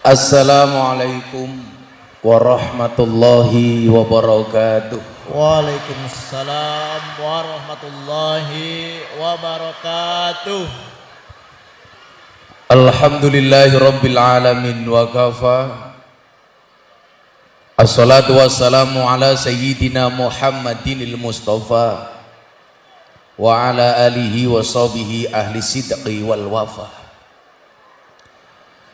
Assalamualaikum warahmatullahi wabarakatuh. Waalaikumsalam warahmatullahi wabarakatuh. Alhamdulillahi rabbil alamin wa kafa. Assalatu wassalamu ala sayyidina Muhammadinil Mustafa wa ala alihi wa sahbihi ahli sidqi wal wafa.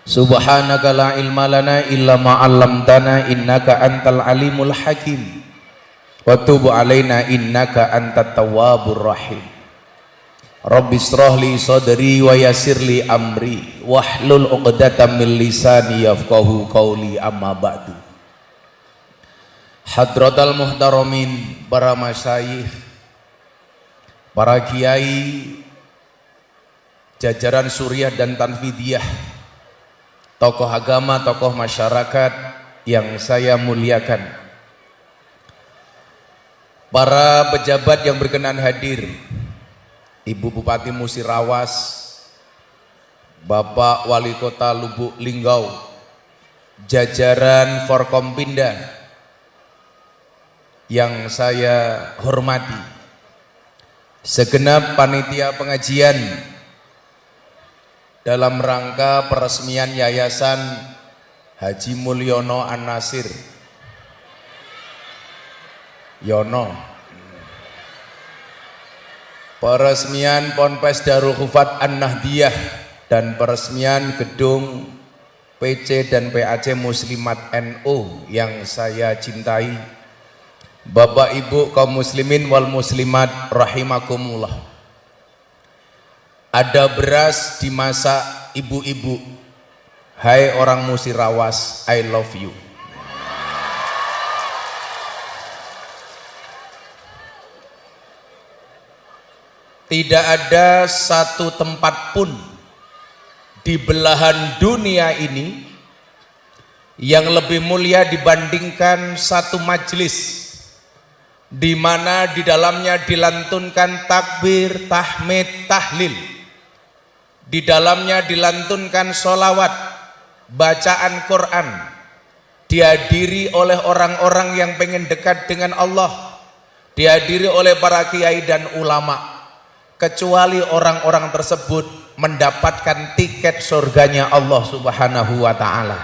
Subhanaka la ilma lana illa ma 'allamtana innaka antal alimul hakim wa tub alaina innaka antat tawwabur rahim. Rabbi shrah li sadri wa yassir li amri wahlul 'uqdatam min lisani yafqahu qawli amma ba'du. Hadratal muhtaramin, para masyayikh, para kiai, jajaran suriah dan tanfidiyah, tokoh agama, tokoh masyarakat yang saya muliakan, para pejabat yang berkenan hadir, Ibu Bupati Musirawas, Bapak Wali Kota Lubuk Linggau, jajaran Forkompinda yang saya hormati, segenap panitia pengajian dalam rangka peresmian Yayasan Haji Mulyono An-Nasir Yono, peresmian Ponpes Darul Khufat An-Nahdiyah, dan peresmian gedung PC dan PAC Muslimat NU yang saya cintai. Bapak Ibu kaum muslimin wal muslimat rahimakumullah. Ada beras dimasak ibu-ibu. Hai orang Musirawas, I love you. Tidak ada satu tempat pun di belahan dunia ini yang lebih mulia dibandingkan satu majelis di mana di dalamnya dilantunkan takbir, tahmid, tahlil, di dalamnya dilantunkan sholawat, bacaan Quran, dihadiri oleh orang-orang yang pengen dekat dengan Allah, dihadiri oleh para kiai dan ulama, kecuali orang-orang tersebut mendapatkan tiket surganya Allah Subhanahu wa ta'ala.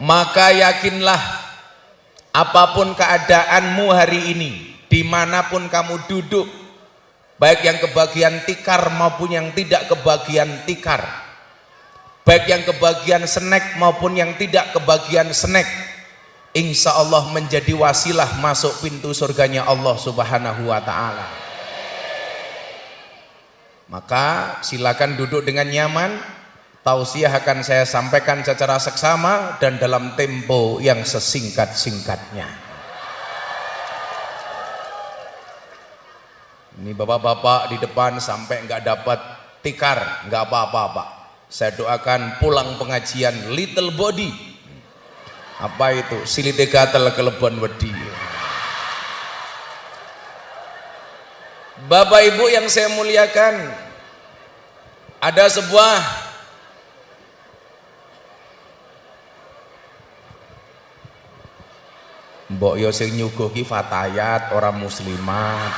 Maka yakinlah, apapun keadaanmu hari ini, dimanapun kamu duduk, baik yang kebagian tikar maupun yang tidak kebagian tikar, baik yang kebagian snack maupun yang tidak kebagian snack, insya Allah menjadi wasilah masuk pintu surganya Allah Subhanahu wa ta'ala. Maka silakan duduk dengan nyaman. Tausiah akan saya sampaikan secara seksama dan dalam tempo yang sesingkat-singkatnya. Ini bapak-bapak di depan sampai nggak dapat tikar, nggak apa-apa Pak. Saya doakan pulang pengajian little body. Apa itu? Silite gatel kelebon wedi. Bapak Ibu yang saya muliakan, ada sebuah mbok yo sing nyuguh ki fatayat orang muslimat.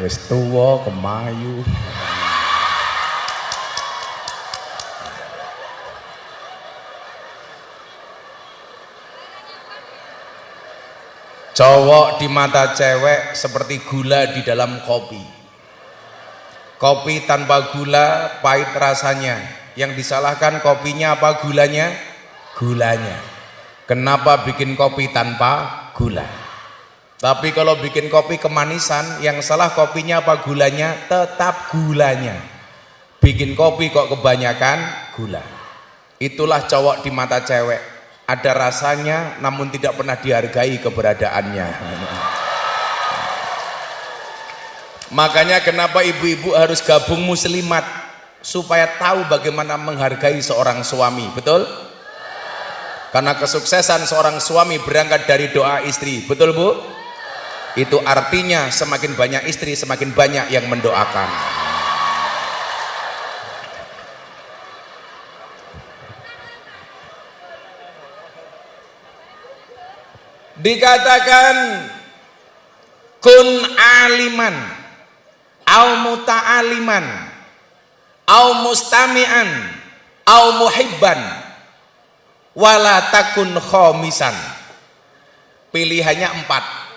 Wis tuwa kemayu. Cowok di mata cewek seperti gula di dalam kopi. Kopi tanpa gula pahit rasanya. Yang disalahkan kopinya apa gulanya? Gulanya. Kenapa bikin kopi tanpa gula? Tapi kalau bikin kopi kemanisan, yang salah kopinya apa gulanya? Tetap gulanya. Bikin kopi kok kebanyakan gula. Itulah cowok di mata cewek. Ada rasanya namun tidak pernah dihargai keberadaannya. Makanya kenapa ibu-ibu harus gabung muslimat, supaya tahu bagaimana menghargai seorang suami, betul? Karena kesuksesan seorang suami berangkat dari doa istri, betul Bu? Itu artinya semakin banyak istri, semakin banyak yang mendoakan. Dikatakan kun aliman au muta'aliman au mustami'an au muhibban wala takun khomisan. Pilihannya 4.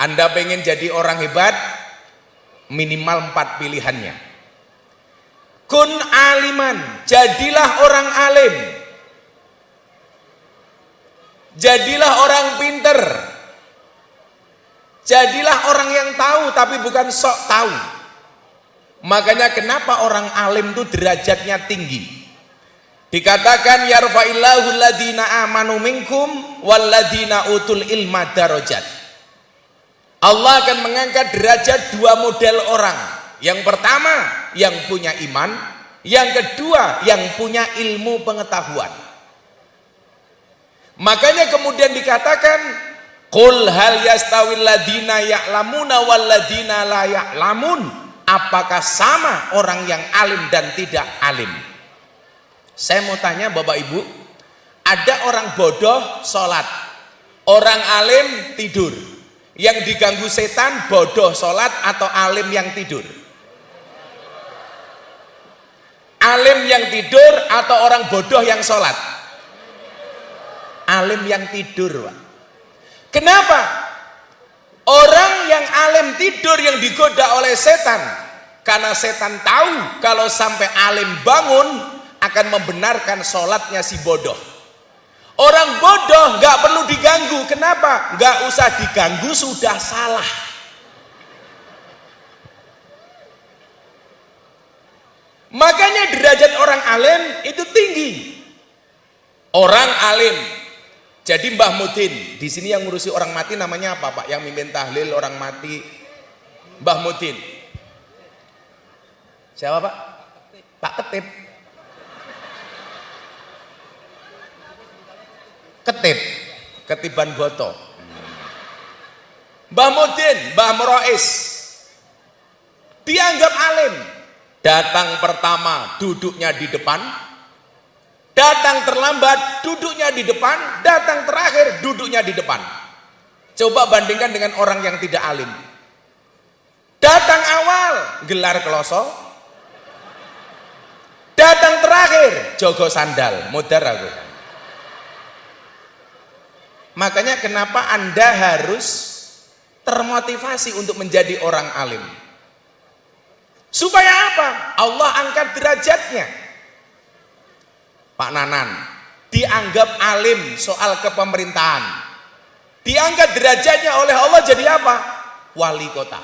Anda pengen jadi orang hebat, minimal 4 pilihannya. Kun aliman, jadilah orang alim, jadilah orang pinter, jadilah orang yang tahu tapi bukan sok tahu. Makanya kenapa orang alim itu derajatnya tinggi. Dikatakan yarfa'illahu alladhina amanu minkum walladhina utul ilma darajat. Allah akan mengangkat derajat 2 model orang. Yang pertama yang punya iman, yang kedua yang punya ilmu pengetahuan. Makanya kemudian dikatakan qul hal yastawil ladina ya'lamuna wal ladina la ya'lamun. Apakah sama orang yang alim dan tidak alim? Saya mau tanya Bapak Ibu, ada orang bodoh sholat, orang alim tidur. Yang diganggu setan bodoh sholat atau alim yang tidur? Alim yang tidur atau orang bodoh yang sholat? Alim yang tidur, Pak. Kenapa? Orang yang alim tidur yang digoda oleh setan, karena setan tahu kalau sampai alim bangun akan membenarkan sholatnya si bodoh. Orang bodoh nggak perlu diganggu. Kenapa? Nggak usah diganggu, sudah salah. Makanya derajat orang alim itu tinggi. Orang alim. Jadi Mbah Mudin di sini yang ngurusi orang mati namanya apa, Pak? Yang mimpin tahlil orang mati, Mbah Mudin. Siapa, Pak? Pak Ketip. Ketiban Boto. Mbah Mudin, Mbah Murais dianggap alim. Datang pertama duduknya di depan, datang terlambat duduknya di depan, datang terakhir duduknya di depan. Coba bandingkan dengan orang yang tidak alim. Datang awal gelar kloso, datang terakhir jogo sandal. Modar aku. Makanya kenapa Anda harus termotivasi untuk menjadi orang alim? Supaya apa? Allah angkat derajatnya. Pak Nanan dianggap alim soal kepemerintahan, diangkat derajatnya oleh Allah jadi apa? Wali kota.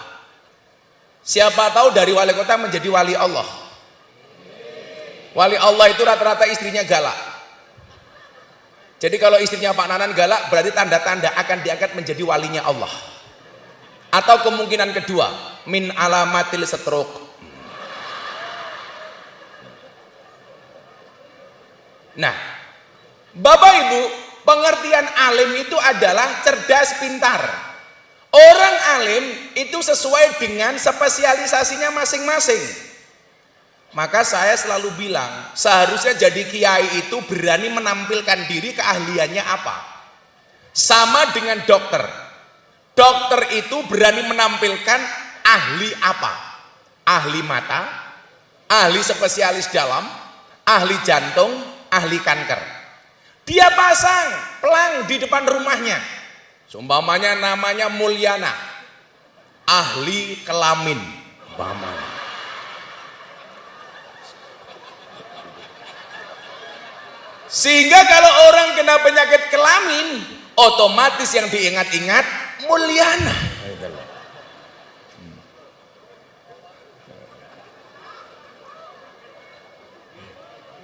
Siapa tahu dari wali kota menjadi wali Allah. Wali Allah itu rata-rata istrinya galak. Jadi kalau istrinya Pak Nanan galak, berarti tanda-tanda akan diangkat menjadi walinya Allah. Atau kemungkinan kedua, min alamatil stroke. Nah, Bapak Ibu, pengertian alim itu adalah cerdas pintar. Orang alim itu sesuai dengan spesialisasinya masing-masing. Maka saya selalu bilang, seharusnya jadi kiai itu berani menampilkan diri keahliannya apa. Sama dengan dokter. Dokter itu berani menampilkan ahli apa. Ahli mata, ahli spesialis dalam, ahli jantung, ahli kanker. Dia pasang pelang di depan rumahnya. Seumpamanya namanya Mulyana, ahli kelamin. Umpamanya. Sehingga kalau orang kena penyakit kelamin, otomatis yang diingat-ingat Mulyana.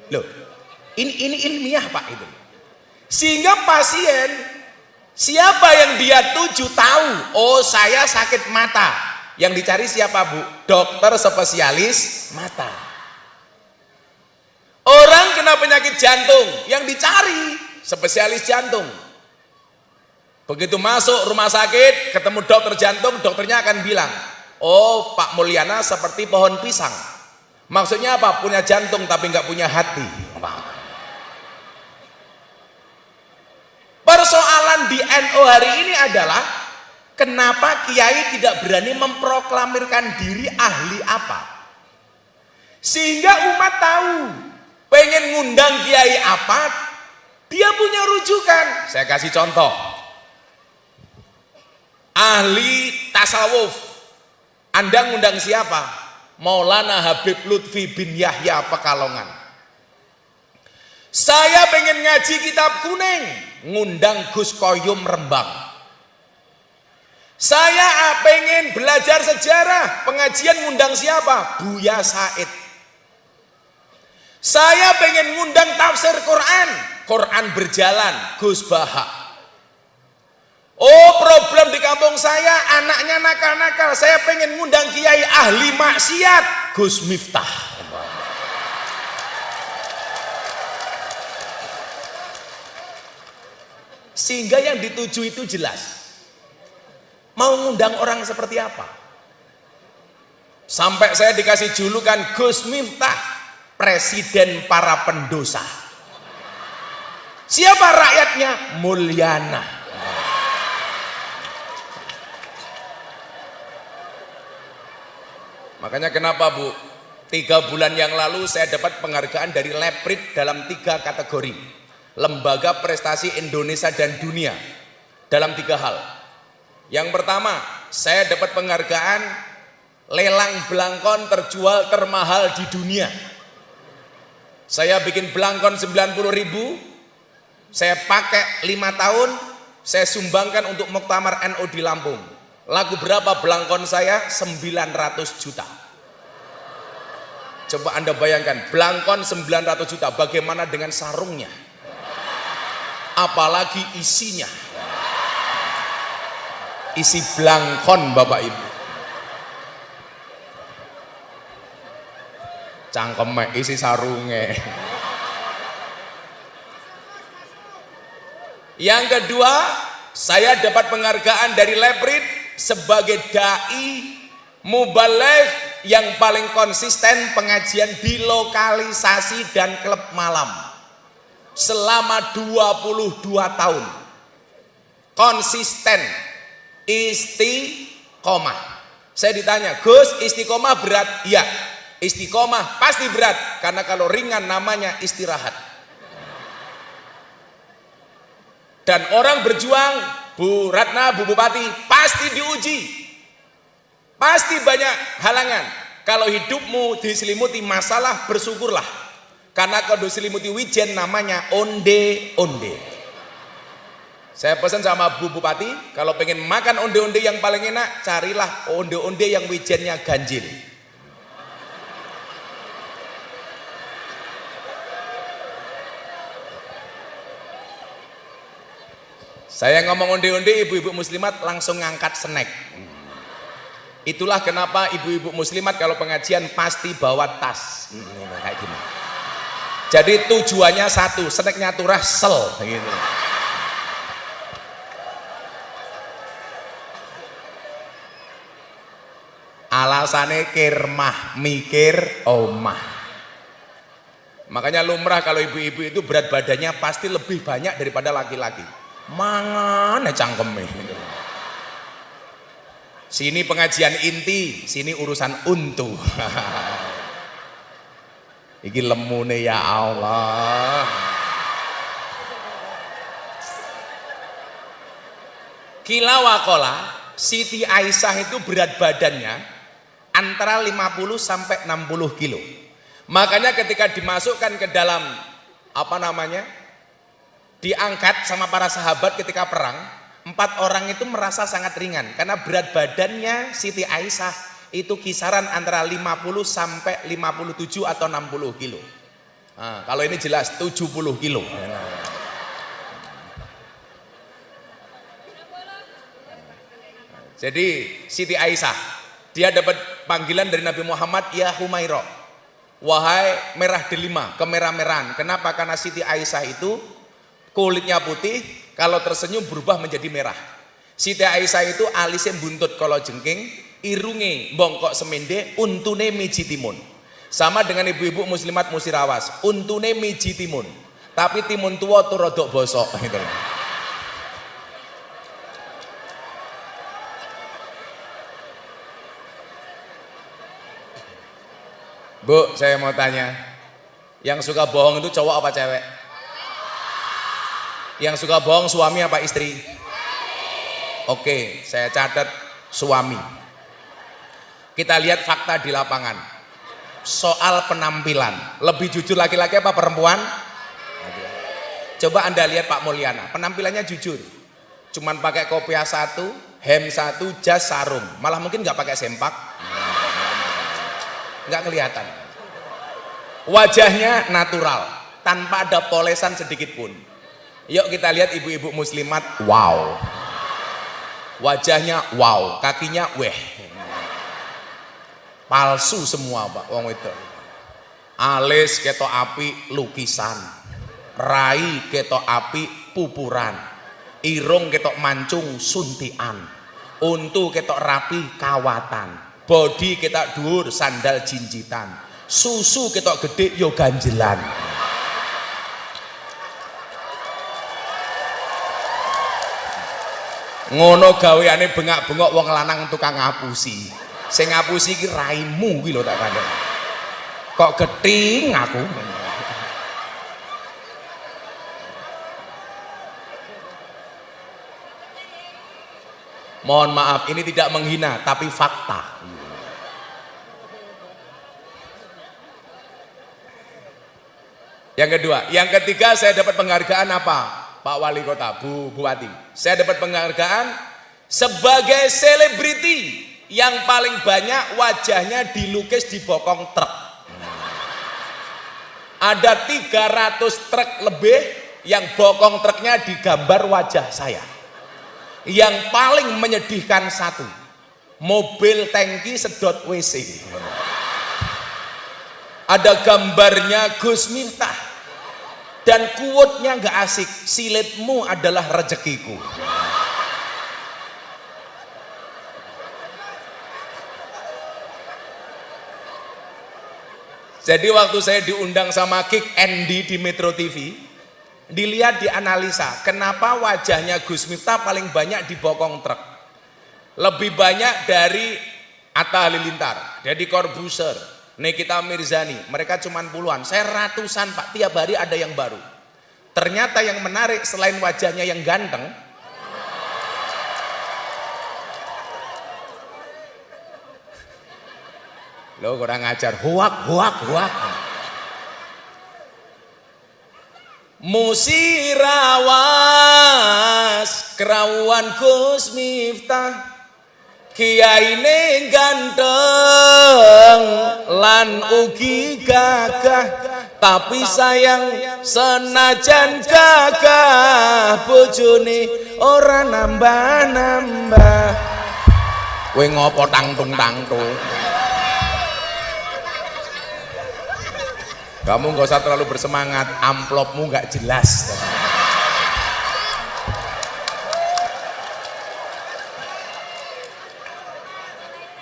Loh, ini ilmiah Pak itu. Sehingga pasien siapa yang dia tuju tahu, oh saya sakit mata. Yang dicari siapa Bu? Dokter spesialis mata. Orang kena penyakit jantung, yang dicari spesialis jantung. Begitu masuk rumah sakit, ketemu dokter jantung, dokternya akan bilang, oh Pak Mulyana seperti pohon pisang. Maksudnya apa? Punya jantung tapi nggak punya hati. Persoalan di NU hari ini adalah kenapa kiai tidak berani memproklamirkan diri ahli apa, sehingga umat tahu pengen ngundang kiai apa dia punya rujukan. Saya kasih contoh, ahli tasawuf, Anda ngundang siapa? Maulana Habib Lutfi bin Yahya Pekalongan. Saya pengen ngaji kitab kuning, ngundang Gus Koyum Rembang. Saya pengen belajar sejarah, pengajian ngundang siapa? Buya Said. Saya pengen ngundang tafsir Quran, Quran berjalan, Gus Baha. Oh, problem di kampung saya, anaknya nakal-nakal, saya pengen ngundang kiai ahli maksiat, Gus Miftah. Sehingga yang dituju itu jelas. Mau ngundang orang seperti apa? Sampai saya dikasih julukan Gus Miftah, presiden para pendosa. Siapa rakyatnya? Mulyana. Makanya kenapa Bu, 3 bulan yang lalu saya dapat penghargaan dari Leprit dalam 3 kategori. Lembaga Prestasi Indonesia dan Dunia dalam 3 hal. Yang pertama, saya dapat penghargaan lelang belangkon terjual termahal di dunia. Saya bikin belangkon 90.000, saya pakai 5 tahun, saya sumbangkan untuk Muktamar NU di Lampung. Lagu berapa belangkon saya? 900 juta. Coba Anda bayangkan, belangkon 900 juta, bagaimana dengan sarungnya? Apalagi isinya, isi belangkon Bapak Ibu, cangkeme isi sarungnya. Yang kedua, saya dapat penghargaan dari Leprit sebagai dai mubaligh yang paling konsisten pengajian di lokalisasi dan klub malam selama 22 tahun, konsisten, istiqomah. Saya ditanya, Gus, istiqomah berat? Iya, istiqomah pasti berat, karena kalau ringan namanya istirahat. Dan orang berjuang, Bu Ratna, Bu Bupati, pasti diuji, pasti banyak halangan. Kalau hidupmu diselimuti masalah, bersyukurlah. Karena kalau diselimuti wijen namanya onde-onde. Saya pesan sama Bu Bupati, kalau pengen makan onde-onde yang paling enak, carilah onde-onde yang wijennya ganjil. Saya ngomong onde-onde, ibu-ibu muslimat langsung ngangkat snack. Itulah kenapa ibu-ibu muslimat kalau pengajian pasti bawa tas. Kayak gini. Jadi tujuannya satu, snacknya turah sel gitu. Alasannya kirmah, mikir omah. Makanya lumrah kalau ibu-ibu itu berat badannya pasti lebih banyak daripada laki-laki. Mangan cangkeme gitu. Sini pengajian inti, sini urusan untu. Iki lemune ya Allah. Kila wakola, Siti Aisyah itu berat badannya antara 50 sampai 60 kilo. Makanya ketika dimasukkan ke dalam diangkat sama para sahabat ketika perang, 4 orang itu merasa sangat ringan karena berat badannya Siti Aisyah itu kisaran antara 50 sampai 57 atau 60 kilo. Nah, kalau ini jelas 70 kilo. Jadi Siti Aisyah, dia dapat panggilan dari Nabi Muhammad, ya Humairah, wahai merah delima, kemerah-merahan. Kenapa? Karena Siti Aisyah itu kulitnya putih, kalau tersenyum berubah menjadi merah. Siti Aisyah itu alisnya buntut kalau jengking, irunge bongkok semende, untune miji timun. Sama dengan ibu-ibu muslimat musirawas, untune miji timun, tapi timun tua tuh rodok bosok gitu. Bu, saya mau tanya, yang suka bohong itu cowok apa cewek? Yang suka bohong suami apa istri? Oke, saya catat suami. Kita lihat fakta di lapangan. Soal penampilan, lebih jujur laki-laki apa perempuan? Coba Anda lihat Pak Mulyana, penampilannya jujur. Cuman pakai kopiah satu, hem satu, jas sarung. Malah mungkin nggak pakai sempak. Nggak kelihatan. Wajahnya natural, tanpa ada polesan sedikit pun. Yuk kita lihat ibu-ibu muslimat, wow. Wajahnya wow, kakinya weh. Palsu semua Pak wong itu. Alis ketok api lukisan, rai ketok api pupuran, irung ketok mancung suntian, untu ketok rapi kawatan, body ketok dhuwur sandal jinjitan, susu ketok gede yo ganjelan. Ngono gaweane bengak-bengok wong lanang tukang ngapusi. Sing ngapusi iki raimu kuwi lho tak kandhani. Kok gething aku. Mohon maaf, ini tidak menghina tapi fakta. Yang kedua, yang ketiga saya dapat penghargaan apa? Pak Wali Kota, Bu Bupati. Saya dapat penghargaan sebagai selebriti yang paling banyak wajahnya dilukis di bokong truk. Ada 300 truk lebih yang bokong truknya digambar wajah saya. Yang paling menyedihkan satu, mobil tangki sedot WC. Ada gambarnya Gus Miftah dan quote-nya nggak asik, silitmu adalah rezekiku. Jadi waktu saya diundang sama Kick Andy di Metro TV, dilihat dianalisa kenapa wajahnya Gus Miftah paling banyak di bokong truk, lebih banyak dari Atta Halilintar, Deddy Corbuzier, Nikita Mirzani. Mereka cuma puluhan, saya ratusan Pak, tiap hari ada yang baru. Ternyata yang menarik selain wajahnya yang ganteng, lo kurang ajar, huak. Musirawas kerawuan Gus Miftah, kiyaine ganteng lan ugi gagah, tapi sayang senajan gagah bojone ora nambah-nambah. Kowe ngopo tangtung-tangtung? Kamu nggak usah terlalu bersemangat, amplopmu nggak jelas.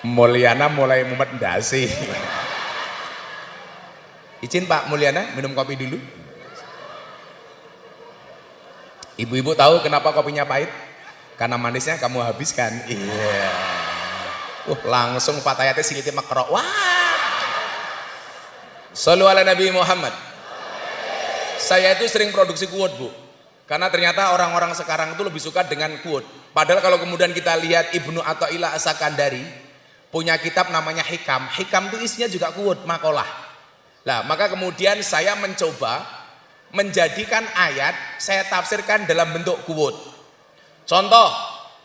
Mulyana mulai mumet ndasi. Izin Pak Mulyana minum kopi dulu. Ibu-ibu tahu kenapa kopinya pahit? Karena manisnya kamu habiskan. Iya. Langsung fatayatnya silitnya makrok. Wah. Shallu ala Nabi Muhammad. Saya itu sering produksi quote Bu, karena ternyata orang-orang sekarang itu lebih suka dengan quote. Padahal kalau kemudian kita lihat Ibnu Athaillah As-Sakandari punya kitab namanya Hikam. Hikam itu isinya juga quote, makalah. Nah, maka kemudian saya mencoba menjadikan ayat saya tafsirkan dalam bentuk quote. Contoh,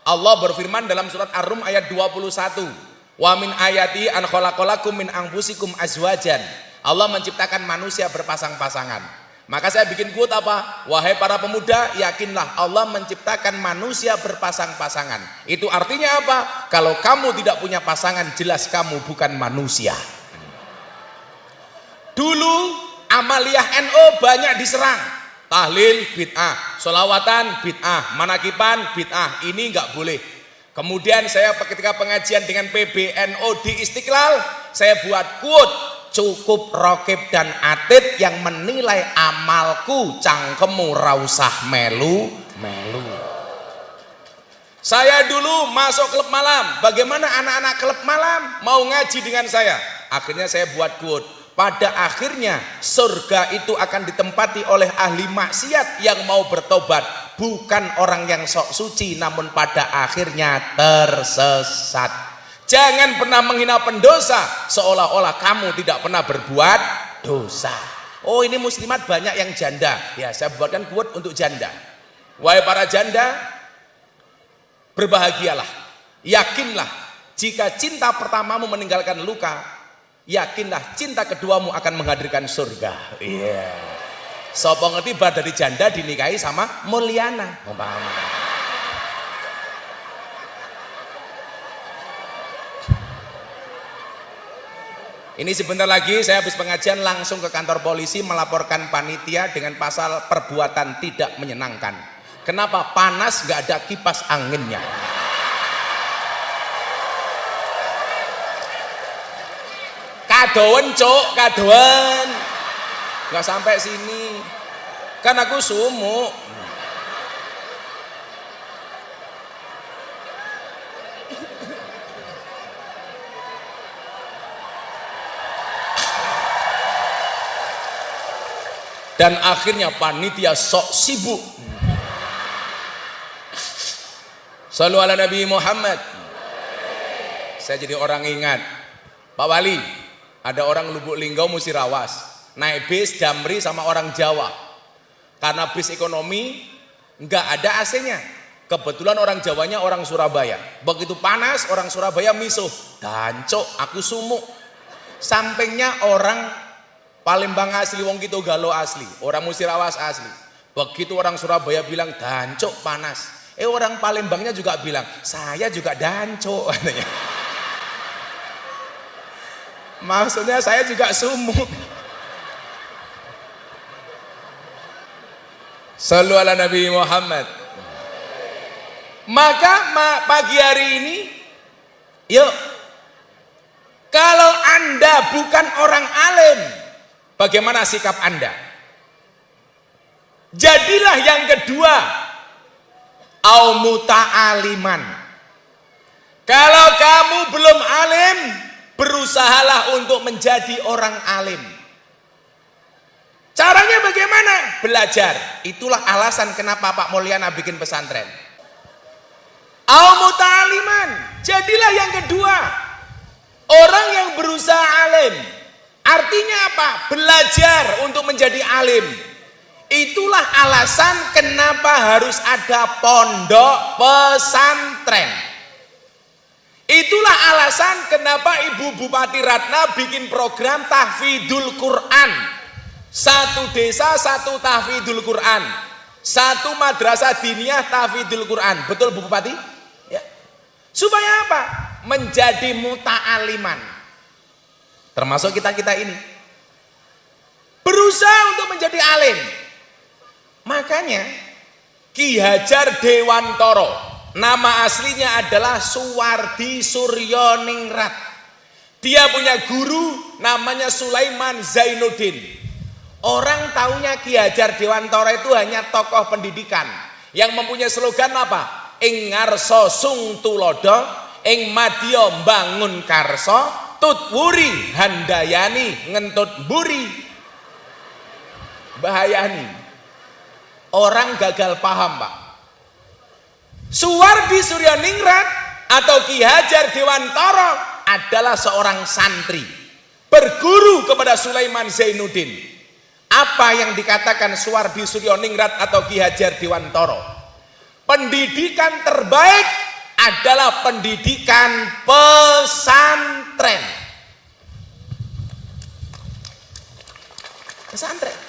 Allah berfirman dalam surat Ar-Rum ayat 21, wa min ayati an khalaqalakum min anfusikum azwajan. Allah menciptakan manusia berpasang-pasangan. Maka saya bikin quote apa? Wahai para pemuda, yakinlah Allah menciptakan manusia berpasang-pasangan. Itu artinya apa? Kalau kamu tidak punya pasangan, jelas kamu bukan manusia. Dulu Amaliyah NO banyak diserang tahlil bid'ah, sholawatan bid'ah, manakipan bid'ah, ini nggak boleh. Kemudian saya ketika pengajian dengan PBNU di Istiqlal, saya buat quote, cukup rokib dan atid yang menilai amalku, cangkemmu rausah melu. Saya dulu masuk klub malam, bagaimana anak-anak klub malam mau ngaji dengan saya? Akhirnya saya buat quote, pada akhirnya surga itu akan ditempati oleh ahli maksiat yang mau bertobat, bukan orang yang sok suci namun pada akhirnya tersesat. Jangan pernah menghina pendosa seolah-olah kamu tidak pernah berbuat dosa. Oh, ini muslimat banyak yang janda. Ya, saya buatkan quote untuk janda. Wahai para janda, berbahagialah, yakinlah jika cinta pertamamu meninggalkan luka, yakinlah cinta keduamu akan menghadirkan surga. Iya. Sopo ngerti bar dari janda dinikahi sama Mulyana. Umpama. Ini sebentar lagi saya habis pengajian langsung ke kantor polisi melaporkan panitia dengan pasal perbuatan tidak menyenangkan. Kenapa? Panas nggak ada kipas anginnya. Kadoan cok, kadoan nggak sampai sini kan aku sumuk. Dan akhirnya panitia sok sibuk. Shallu ala Nabi Muhammad. Saya jadi orang ingat Pak Wali, ada orang Lubuk Linggau Musirawas naik bis Damri sama orang Jawa. Karena bis ekonomi nggak ada AC-nya. Kebetulan orang Jawanya orang Surabaya. Begitu panas orang Surabaya misuh. Dancok, aku sumuk. Sampingnya orang Palembang asli, wong gitu Galo asli, orang Musirawas asli. Begitu orang Surabaya bilang dancok panas. Orang Palembangnya juga bilang, saya juga dancok katanya. Maksudnya saya juga sumuk. Shallu ala Nabi Muhammad. Maka pagi hari ini, yuk, kalau Anda bukan orang alim, bagaimana sikap Anda? Jadilah yang kedua, au muta'aliman. Kalau kamu belum alim, berusahalah untuk menjadi orang alim. Caranya bagaimana? Belajar. Itulah alasan kenapa Pak Mulyana bikin pesantren. Au muta'aliman. Jadilah yang kedua, orang yang berusaha alim. Artinya apa? Belajar untuk menjadi alim. Itulah alasan kenapa harus ada pondok pesantren. Itulah alasan kenapa Ibu Bupati Ratna bikin program tahfidzul Quran. Satu desa satu tahfidzul Quran. Satu madrasah diniyah tahfidzul Quran. Betul Bu Bupati? Ya. Supaya apa? Menjadi muta'aliman. Termasuk kita-kita ini. Berusaha untuk menjadi alim. Makanya Ki Hajar Dewantoro, nama aslinya adalah Suwardi Suryoningrat. Dia punya guru namanya Sulaiman Zainuddin. Orang taunya Ki Hajar Dewantoro itu hanya tokoh pendidikan yang mempunyai slogan apa? Ing ngarsa sung tulodo, ing madya bangun karso, tut wuri handayani ngentut buri. Bahayani. Orang gagal paham, Pak. Suwardi Suryoningrat atau Ki Hajar Dewantoro adalah seorang santri berguru kepada Sulaiman Zainuddin. Apa yang dikatakan Suwardi Suryoningrat atau Ki Hajar Dewantoro? Pendidikan terbaik adalah pendidikan pesantren. Pesantren.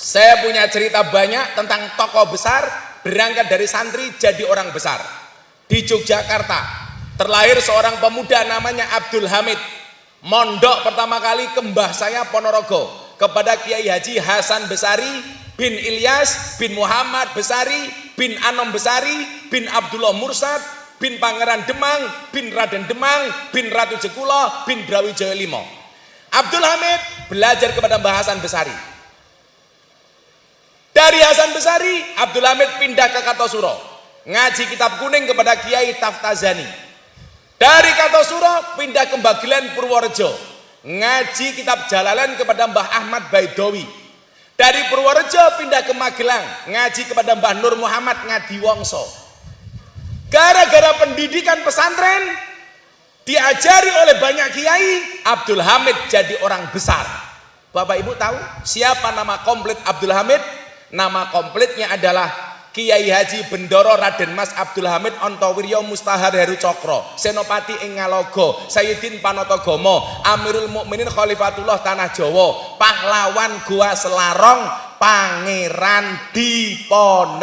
Saya punya cerita banyak tentang tokoh besar berangkat dari santri jadi orang besar. Di Yogyakarta terlahir seorang pemuda namanya Abdul Hamid. Mondok pertama kali ke mbah saya Ponorogo. kepada Kiai Haji Hasan Besari bin Ilyas bin Muhammad Besari bin Anom Besari bin Abdullah Mursad bin Pangeran Demang bin Raden Demang bin Ratu Jekulo bin Brawijaya Limo. Abdul Hamid belajar kepada Mbah Hasan Besari. Dari Hasan Besari, Abdul Hamid pindah ke Kartosuro, ngaji kitab kuning kepada Kiai Taftazani. Dari Kartosuro pindah ke Bagelen Purworejo, ngaji kitab Jalalain kepada Mbah Ahmad Baidowi. Dari Purworejo pindah ke Magelang, ngaji kepada Mbah Nur Muhammad Ngadiwongso. Gara-gara pendidikan pesantren diajari oleh banyak kiai, Abdul Hamid jadi orang besar. Bapak Ibu tahu siapa nama komplit Abdul Hamid? Nama komplitnya adalah Kiai Haji Bendoro Raden Mas Abdul Hamid Ontowiryo Mustahar Heru Cokro, Senopati ing Ngalogo, Sayyidin Panotogomo, Amirul Mukminin Khalifatullah Tanah Jawa, pahlawan Gua Selarong, Pangeran Diponegoro.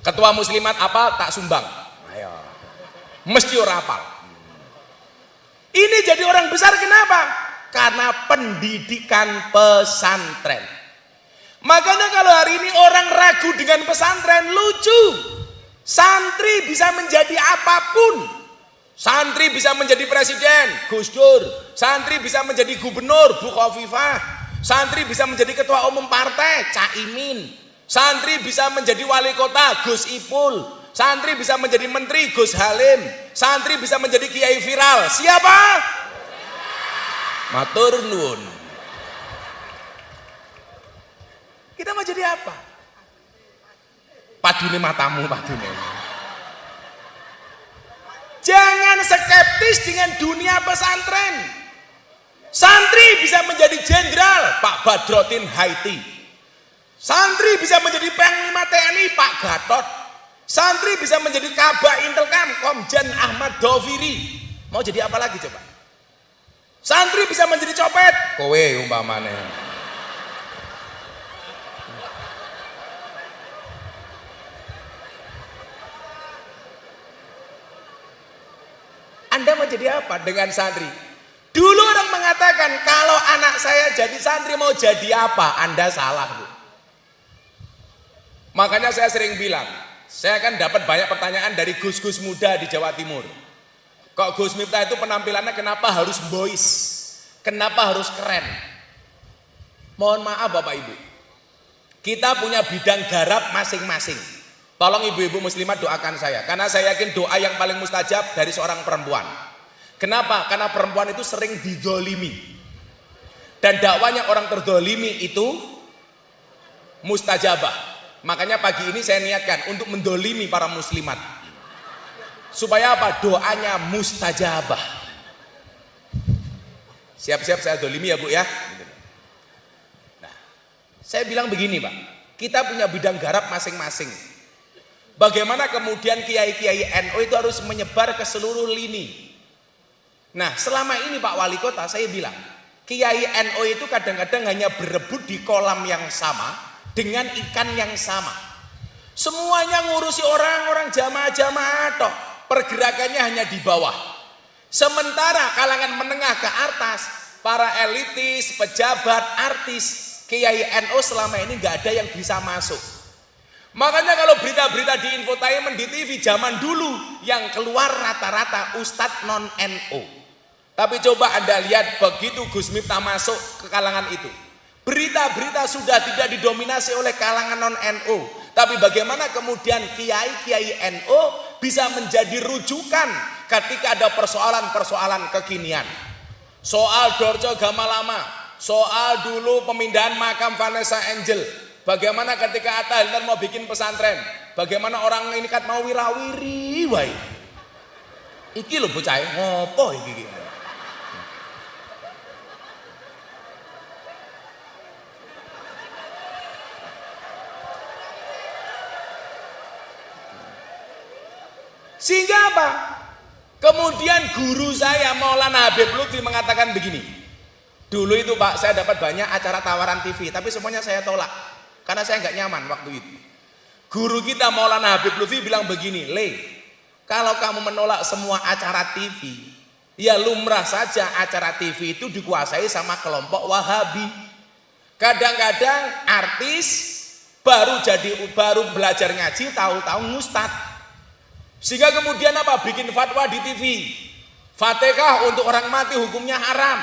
Ketua Muslimat apal tak sumbang. Ayo. Mesti ora apal. Ini jadi orang besar kenapa? Karena pendidikan pesantren. Makanya kalau hari ini orang ragu dengan pesantren, lucu. Santri bisa menjadi apapun. Santri bisa menjadi presiden, Gus Dur. Santri bisa menjadi gubernur, Bu Khofifah. Santri bisa menjadi ketua umum partai, Caimin. Santri bisa menjadi wali kota, Gus Ipul. Santri bisa menjadi menteri, Gus Halim. Santri bisa menjadi kiai viral. Siapa? Matur nuwun. Kita mau jadi apa? Padune matamu, padune. Jangan skeptis dengan dunia pesantren. Santri bisa menjadi jenderal, Pak Badrodin Haiti. Santri bisa menjadi Panglima TNI, Pak Gatot. Santri bisa menjadi Kabak Intelkam, Komjen Ahmad Doviri. Mau jadi apa lagi coba? Santri bisa menjadi copet, kowe umpamane. Anda mau jadi apa dengan santri? Dulu orang mengatakan kalau anak saya jadi santri mau jadi apa? Anda salah, Bu. Makanya saya sering bilang, saya kan dapat banyak pertanyaan dari gus-gus muda di Jawa Timur. Kok Gus Miftah itu penampilannya kenapa harus boys? Kenapa harus keren? Mohon maaf Bapak Ibu, kita punya bidang garap masing-masing. Tolong ibu-ibu muslimat doakan saya, karena saya yakin doa yang paling mustajab dari seorang perempuan. Kenapa? Karena perempuan itu sering didolimi. Dan dakwanya orang terdolimi itu mustajabah. Makanya pagi ini saya niatkan untuk mendolimi para muslimat. Supaya apa? Doanya mustajabah. Siap-siap saya dolimi ya Bu ya. Nah, saya bilang begini Pak, kita punya bidang garap masing-masing. Bagaimana kemudian kiai-kiai NU itu harus menyebar ke seluruh lini. Nah, selama ini Pak Wali Kota saya bilang, kiai NU itu kadang-kadang hanya berebut di kolam yang sama dengan ikan yang sama. Semuanya ngurusi orang-orang jamaah-jamaah tok. Pergerakannya hanya di bawah. Sementara kalangan menengah ke atas, para elitis, pejabat, artis, kiai NU selama ini nggak ada yang bisa masuk. Makanya kalau berita-berita di infotainment di TV zaman dulu yang keluar rata-rata ustadz non NU. Tapi coba Anda lihat begitu Gus Miftah masuk ke kalangan itu, berita-berita sudah tidak didominasi oleh kalangan non NU. Tapi bagaimana kemudian kiai-kiai NU bisa menjadi rujukan ketika ada persoalan-persoalan kekinian. Soal Dorce Gamalama, soal dulu pemindahan makam Vanessa Angel. Bagaimana ketika Atta Halilintar mau bikin pesantren, bagaimana orang ini kan mau wirawiri wae. Iki lho bocah ngopo iki. Sehingga apa? Kemudian guru saya Maulana Habib Lutfi mengatakan begini. Dulu itu Pak, saya dapat banyak acara tawaran TV, tapi semuanya saya tolak karena saya nggak nyaman waktu itu. Guru kita Maulana Habib Lutfi bilang begini, Le, kalau kamu menolak semua acara TV, Ya lumrah saja acara TV itu dikuasai sama kelompok Wahabi. Kadang-kadang artis baru belajar ngaji tahu-tahu ngustad. Sehingga kemudian apa? Bikin fatwa di TV. Fatihah untuk orang mati hukumnya haram.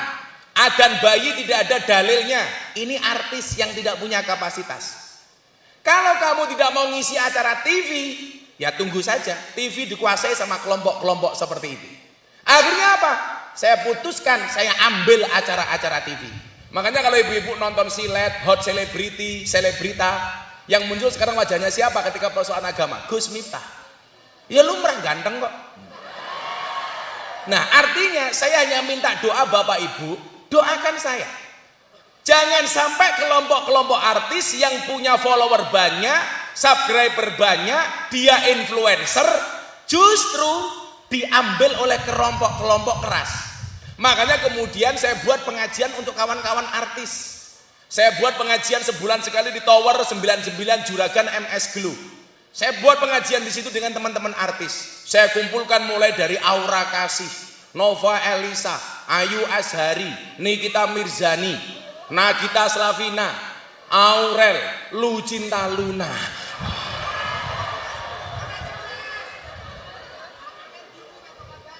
Adzan bayi tidak ada dalilnya. Ini artis yang tidak punya kapasitas. Kalau kamu tidak mau ngisi acara TV, ya tunggu saja. TV dikuasai sama kelompok-kelompok seperti itu. Akhirnya apa? Saya putuskan, saya ambil acara-acara TV. Makanya kalau ibu-ibu nonton silet, hot celebrity, selebrita, yang muncul sekarang wajahnya siapa ketika persoalan agama? Gus Miftah. Ya lumrah ganteng kok. Nah artinya saya hanya minta doa Bapak Ibu, doakan saya. Jangan sampai kelompok-kelompok artis yang punya follower banyak, subscriber banyak, dia influencer, justru diambil oleh kelompok-kelompok keras. Makanya kemudian saya buat pengajian untuk kawan-kawan artis. Saya buat pengajian sebulan sekali di Tower 99 Juragan MS Glow. Saya buat pengajian di situ dengan teman-teman artis. Saya kumpulkan mulai dari Aura Kasih, Nova Elisa, Ayu Azhari, Nikita Mirzani, Nagita Slavina, Aurel, Lucinta Luna.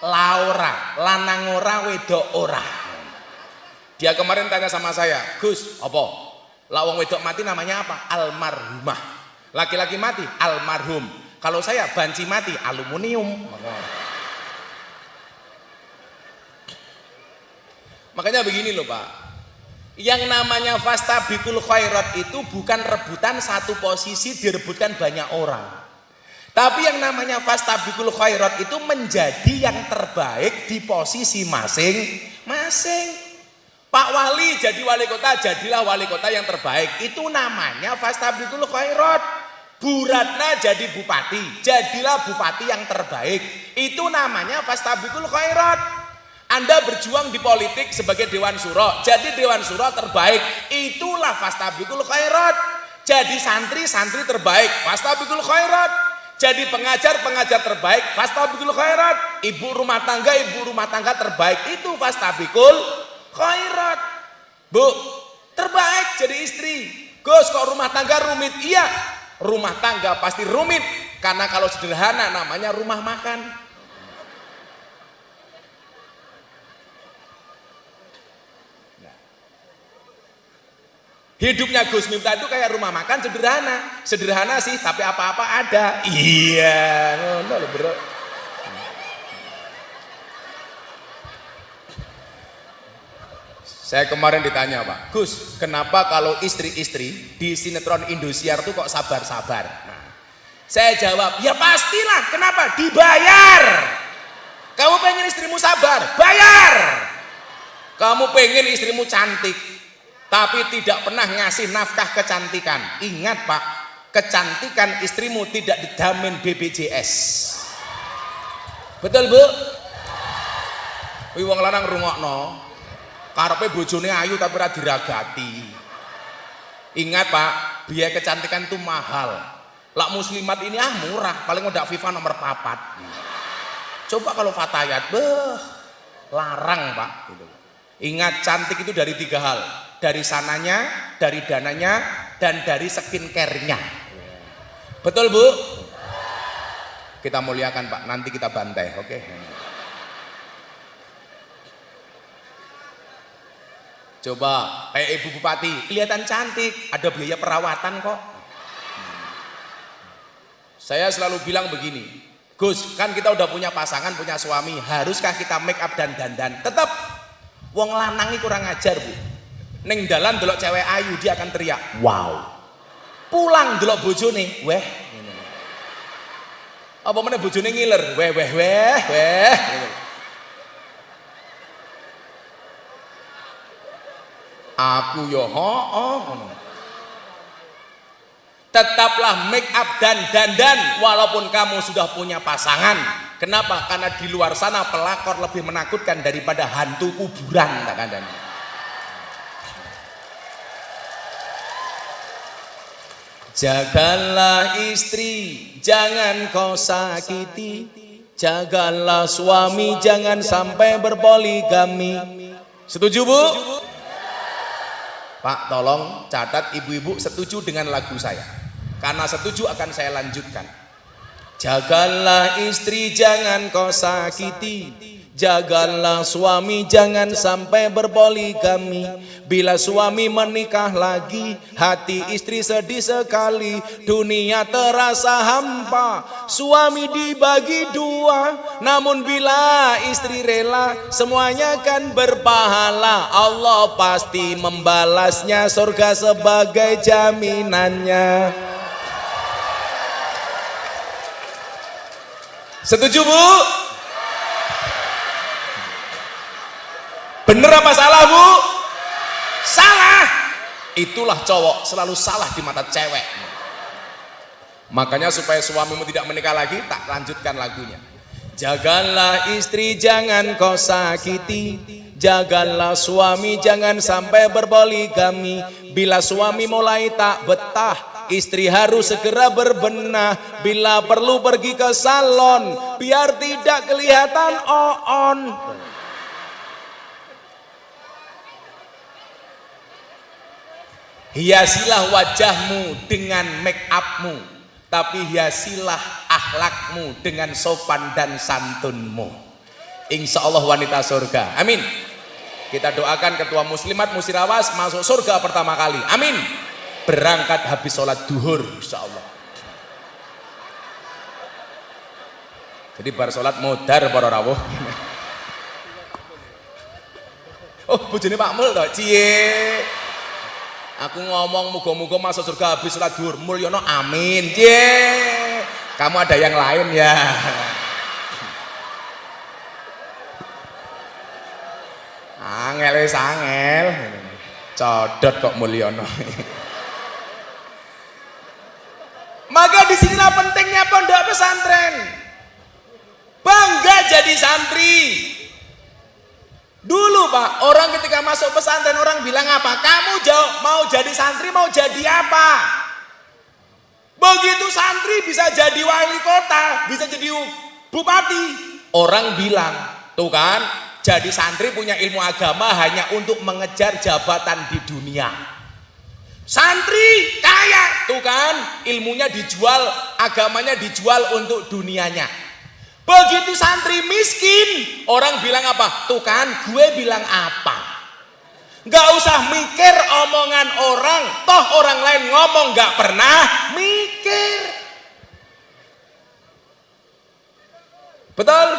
Laura, lanang ora wedok ora. Dia kemarin tanya sama saya, Gus, apa? Lah wong wedok mati namanya apa? Almarhumah. Laki-laki mati almarhum. Kalau saya banci mati aluminium. Makanya begini loh Pak. Yang namanya fastabiqul khairat itu bukan rebutan satu posisi direbutkan banyak orang. Tapi yang namanya fastabiqul khairat itu menjadi yang terbaik di posisi masing-masing. Pak Wali jadi wali kota, jadilah wali kota yang terbaik. Itu namanya fastabiqul khairat. Bu Ratna jadi bupati, jadilah bupati yang terbaik. Itu namanya fastabiqul khairat. Anda berjuang di politik sebagai Dewan Syuro, jadi Dewan Syuro terbaik. Itulah fastabiqul khairat. Jadi santri terbaik, fastabiqul khairat. Jadi pengajar terbaik, fastabiqul khairat. Ibu rumah tangga terbaik, itu fastabiqul khairat. Bu, terbaik jadi istri. Gus, kok rumah tangga rumit? Iya, rumah tangga pasti rumit. Karena kalau sederhana namanya rumah makan. Hidupnya Gus Miftah itu kayak rumah makan sederhana sih, tapi apa-apa ada. Iya, ngono lho, Bro. Saya kemarin ditanya Pak, Gus, kenapa kalau istri-istri di sinetron Indosiar tuh kok sabar-sabar? Nah, saya jawab, ya pastilah, kenapa? Dibayar. Kamu pengen istrimu sabar? Bayar. Kamu pengen istrimu cantik, tapi tidak pernah ngasih nafkah kecantikan. Ingat Pak, kecantikan istrimu tidak dijamin BPJS. Betul Bu? Wong lanang rungokno, karepe bojone ayu tapi ora diragati. Ingat Pak, biaya kecantikan itu mahal. Lak muslimat ini murah, paling udah FIFA nomor 4. Coba kalau Fatayat, larang Pak. Ingat, cantik itu dari 3 hal. Dari sananya, dari dananya, dan dari skincare-nya. Betul Bu? Kita muliakan Pak, nanti kita bantai, oke? Coba kayak Ibu Bupati, kelihatan cantik, ada biaya perawatan kok. Saya selalu bilang begini, Gus, kan kita udah punya pasangan, punya suami, haruskah kita make up dan dandan? Tetap, wong lanang ini kurang ajar Bu. Neng dalan delok cewek ayu dia akan teriak, wow. Pulang delok bojone, weh. Apa meneh bojone ngiler, weh. Aku yo ngono. Tetaplah make up dan dandan walaupun kamu sudah punya pasangan. Kenapa? Karena di luar sana pelakor lebih menakutkan daripada hantu kuburan, tak kandang. Jagalah istri, jangan kau sakiti. Jagalah suami jangan sampai berpoligami. Setuju Bu? Pak tolong catat ibu-ibu setuju dengan lagu saya. Karena setuju akan saya lanjutkan. Jagalah istri jangan kau sakiti, jagalah suami jangan sampai berpoligami. Bila suami menikah lagi, hati istri sedih sekali, dunia terasa hampa, suami dibagi dua. Namun bila istri rela, semuanya kan berpahala. Allah pasti membalasnya, surga sebagai jaminannya. Setuju Bu? Bener apa salah Bu? Salah. Itulah cowok selalu salah di mata cewek. Makanya supaya suamimu tidak menikah lagi, tak lanjutkan lagunya. Jagalah istri jangan kau sakiti, jagalah suami jangan sampai berpoligami. Bila suami mulai tak betah, istri harus segera berbenah. Bila perlu pergi ke salon, biar tidak kelihatan on. Hiasilah wajahmu dengan make upmu, tapi hiasilah akhlakmu dengan sopan dan santunmu. Insya Allah wanita surga. Amin. Kita doakan ketua muslimat Musirawas masuk surga pertama kali. Amin. Berangkat habis sholat duhur, insya Allah. Jadi bar sholat modar para rawuh. Oh, bojone Pak Mul toh, cie. Aku ngomong muga-muga masuk surga habis sholat duhur. Mulyono amin. Cie. Kamu ada yang lain ya. Angel wis angel. Codot kok Mulyono. Maka disinilah pentingnya pondok pesantren. Bangga jadi santri. Dulu Pak, orang ketika masuk pesantren orang bilang apa? Kamu mau jadi santri, mau jadi apa? Begitu santri bisa jadi wali kota, bisa jadi bupati. Orang bilang, tuh kan, jadi santri punya ilmu agama hanya untuk mengejar jabatan di dunia. Santri kaya, tuh kan, ilmunya dijual, agamanya dijual untuk dunianya. Begitu santri miskin, orang bilang apa? Tuh kan, gue bilang apa? Gak usah mikir omongan orang, toh orang lain ngomong gak pernah mikir. Betul?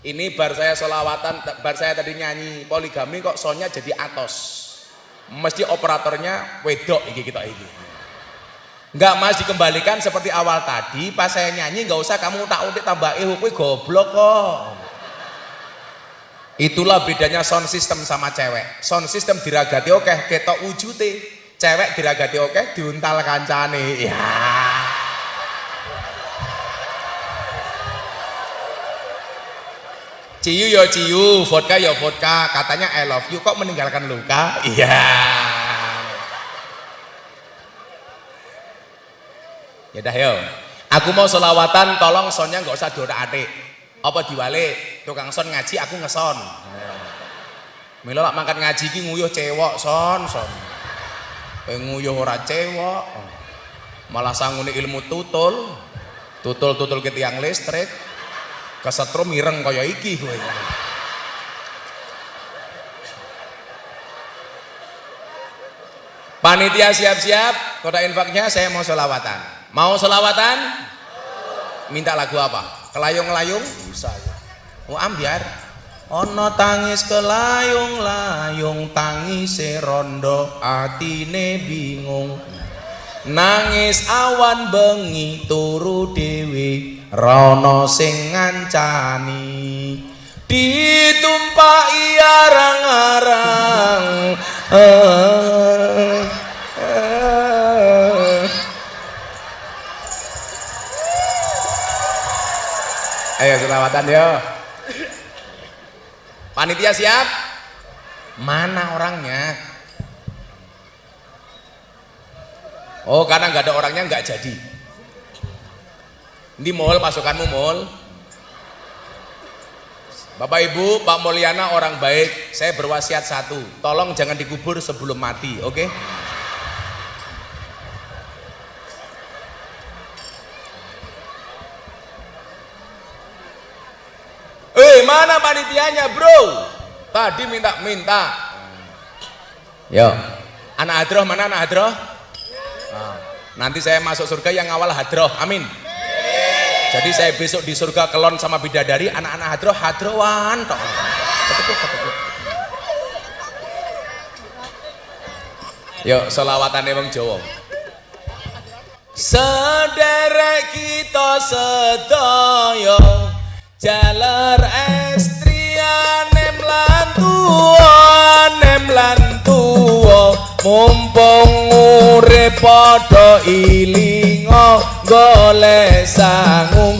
Ini bar saya sholawatan, bar saya tadi nyanyi poligami kok soundnya jadi atos. Mesti operatornya wedok iki kita iki. Enggak Mas, dikembalikan seperti awal tadi. Pas saya nyanyi nggak usah kamu utak-utik tambah kowe goblok kok. Itulah bedanya sound system sama cewek. Sound system diragati oke, ketok wujute. Cewek diragati oke, diuntal kancane. Ya. Ciu ya ciu, vodka ya vodka. Katanya I love you kok meninggalkan luka. Iya. Ya dah yo. Aku mau selawatan, tolong sonnya nggak usah diorak-atik. Apa diwale tukang son ngaji aku ngeson. Milo lak mangkat ngaji ki nguyuh cewek son. Nguyuh ora cewek. Malah sangune ilmu tutul ke tiang listrik. Kesetrum mireng kaya iki kowe. Panitia siap-siap, kota infaknya saya mau selawatan. Mau selawatan? Minta lagu apa? Kelayung-layung? Bisa ya. Oh ambiar. Ono tangis kelayung-layung, tangis rondo, atine bingung. Nangis awan bengi turu dewi, rono sing ngancani. Ditumpaki arang-arang. Ayo selawatan yo. Panitia siap? Mana orangnya? Oh karena nggak ada orangnya nggak jadi. Ndi mul pasukanmu mul? Bapak Ibu, Pak Mulyana orang baik, saya berwasiat satu, tolong jangan dikubur sebelum mati, oke? Mana panitianya bro? Tadi minta. Yo, anak hadroh mana anak hadroh? Nah, nanti saya masuk surga yang awal hadroh, amin. Jadi saya besok di surga kelon sama bidadari, anak-anak hadrohan toh. Yuk, selawatane wong Jawa. Sederek kita sedaya jalar estriane mlantuwa mumpung urip padha ilinga golek sangu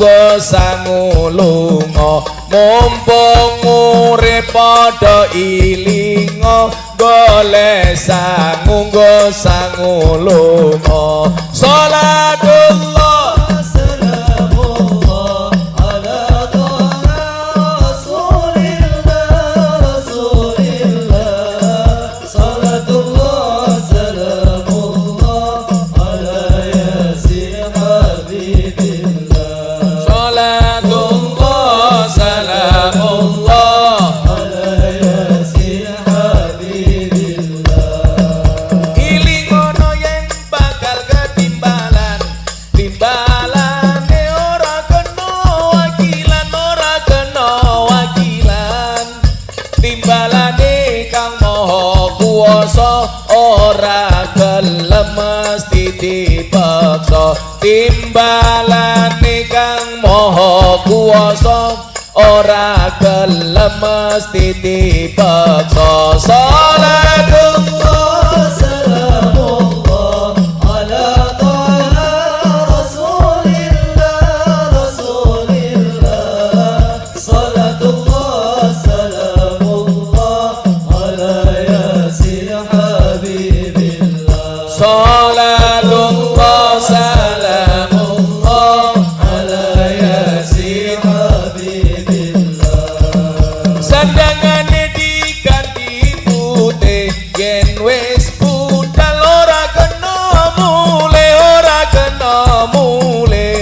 lunga mumpung urip padha ilinga golek sangu lunga salatullah ora gelem mesti dipaksa timbalane kang maha kuwasa ora gelem mesti dipaksa salatullah salamullah ala taala rasulillah salatullah salamullah ala yasin salatullah salamullah ala yasin habibillah sandangane diganti putih yen wis budal ora kena mule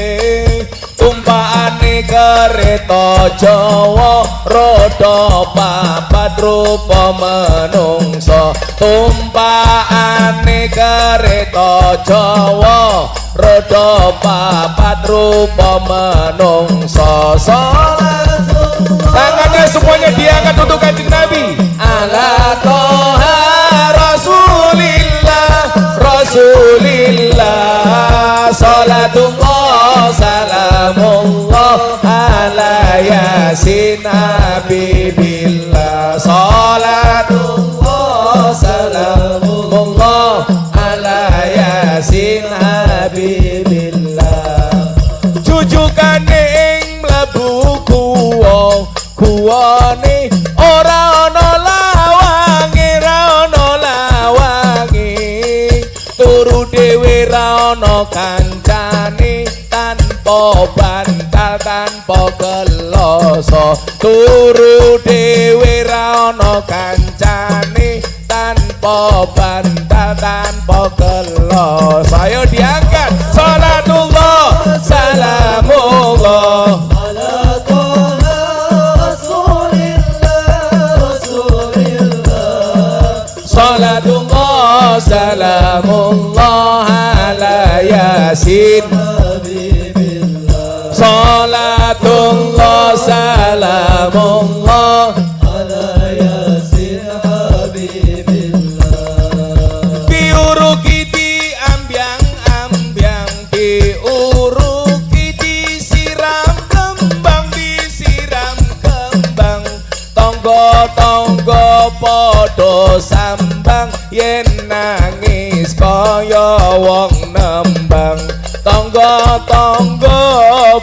tumpakane kereta Jawa roda papat rupa menungsa tumpakane kereta Jawa roda papat rupa menungsa tangannya semuanya diangkat untuk kanjeng Nabi ala toha rasulillah salatullah salamullah ala yasin habibillah salatullah salamullah ala yasin habibillah jujukane ing mlebu kuwane ora ana lawange turu dhewe ra ana kancane tanpa bantal tanpa geloso turu dhewe ra ana kancane tanpa bantal tanpa geloso ayo diangkat salatullah salamullah ala taala rasulillah salatullah salamullah ala yasin salatullah salamullah ala yasin habibillah diuruki diambyang-ambyang diuruki disiram kembang tonggo-tonggo padha sambang yen nangis kaya wong nembang tonggo-tonggo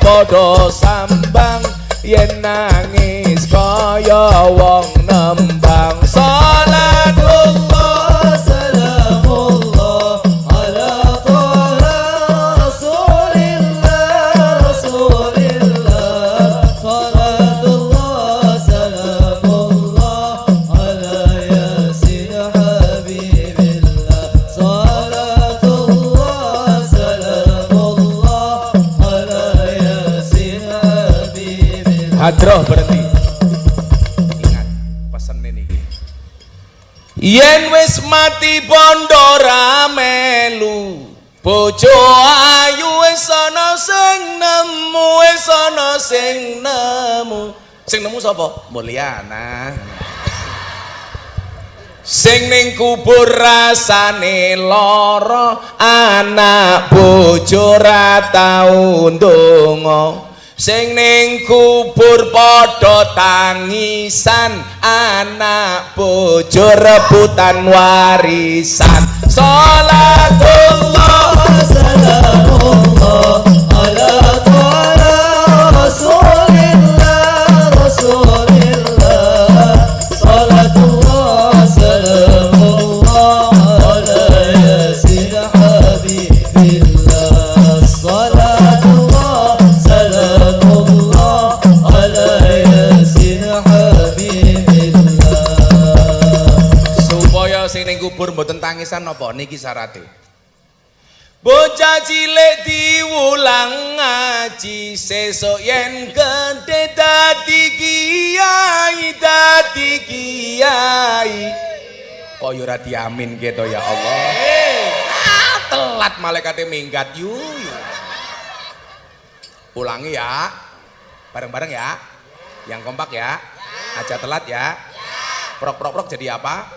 padha sambang yen nangis kaya wong nembang salatullah salamullah ala taala rasulillah Adroh berhenti. Ingat pesen ini. Yen wis mati bondo ra melu, bojo ayu wis ana sing nemu, wis ana sing nemu. Sing nemu sapa? Mulyana. Sing ning kubur rasane lara, anak bojo ra tau ndonga. Sing ning kubur padha tangisan, anak bojo rebutan warisan. Salatullah Salamullah ala ta'ala Rasulillah Rasulillah. Salatullah salamullah ala yasin habibillah. Salatullah salamullah ala yasin habibillah. supaya sing ning kubur mboten tangisan napa niki syarate. Bocah cilik diwulang ngaji, sesuk yen gedhe dadi kiai, dadi kiai. Kok yo ora diamin gitu ya Allah. Telat malaikate minggat yu. Ulangi ya. Bareng-bareng ya. Yang kompak ya. Aja telat ya. Prok jadi apa?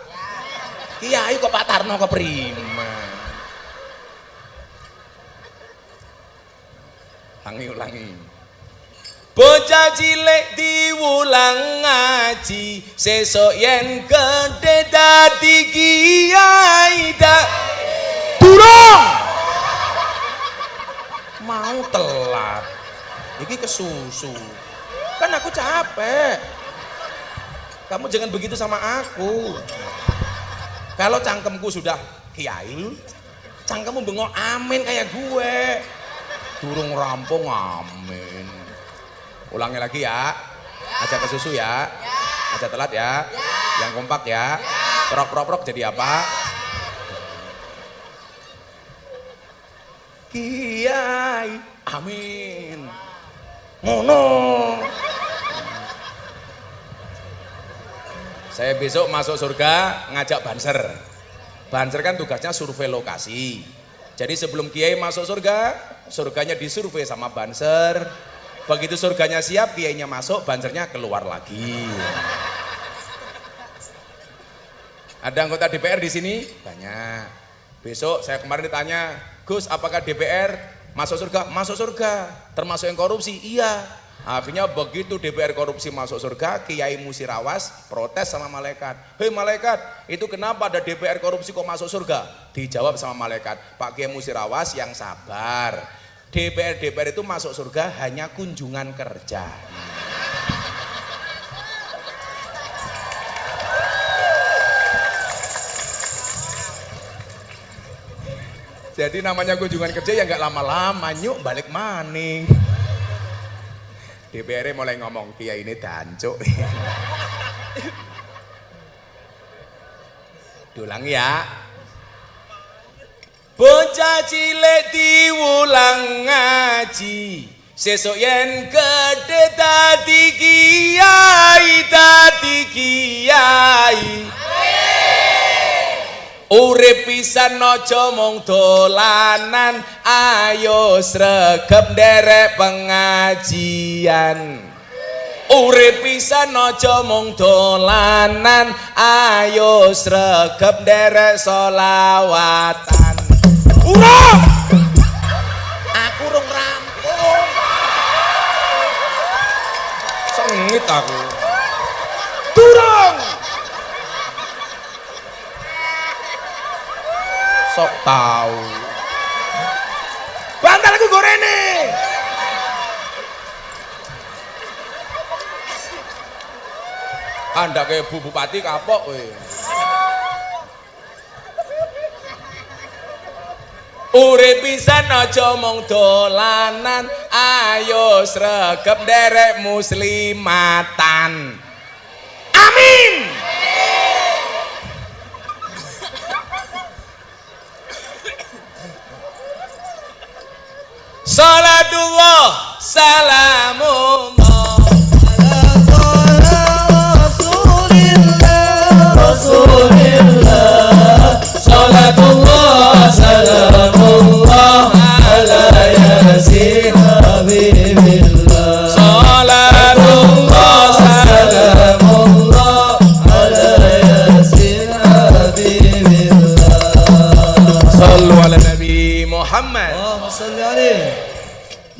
Kiai kok Pak Tarno keprima. Ulangi. Bocah cilik diwulang ngaji, sesuk yen gedhe dadi kiai. Durung mau telat. Iki kesusu. Kan aku capek. Kamu jangan begitu sama aku. Kalau cangkemku sudah kiai, cangkemmu bengok amin kayak gue. Durung rampung amin. Ulangi lagi ya. Aja kesusu ya. Aja telat ya. Yang kompak ya. Prok jadi apa? Kiai. Amin. Ngono. Saya besok masuk surga ngajak banser. Banser kan tugasnya survei lokasi. Jadi sebelum kiai masuk surga, surganya disurvei sama banser. Begitu surganya siap, kiainya masuk, bansernya keluar lagi. Ada anggota DPR di sini? Banyak. Besok saya kemarin ditanya, Gus, apakah DPR masuk surga? Masuk surga. Termasuk yang korupsi? Iya. Akhirnya begitu DPR korupsi masuk surga, Kiai Musirawas protes sama malaikat. Hei malaikat, itu kenapa ada DPR korupsi kok masuk surga? Dijawab sama malaikat, Pak Kiai Musirawas yang sabar. DPR itu masuk surga hanya kunjungan kerja. Jadi namanya kunjungan kerja ya nggak lama-lama, nyuk balik maning. DPR mulai ngomong, Kiai ini dancuk. Diulangi ya. Bocah cilik diwulang ngaji, sesuk yen gedhe dadi kiai, dadi kiai. Urip pisan aja mung dolanan, ayo sregep nderek pengajian. Urip pisan aja mung dolanan, ayo sregep nderek selawatan. Urung! Aku rung rampung. Sengit aku. Durung! Sok tahu. Bantal aku gorene. Anda kayak Bu Bupati kapok kowe. Urip pisan aja mung dolanan, ayo sregep nderek muslimatan. Amin. Salatullah salamullah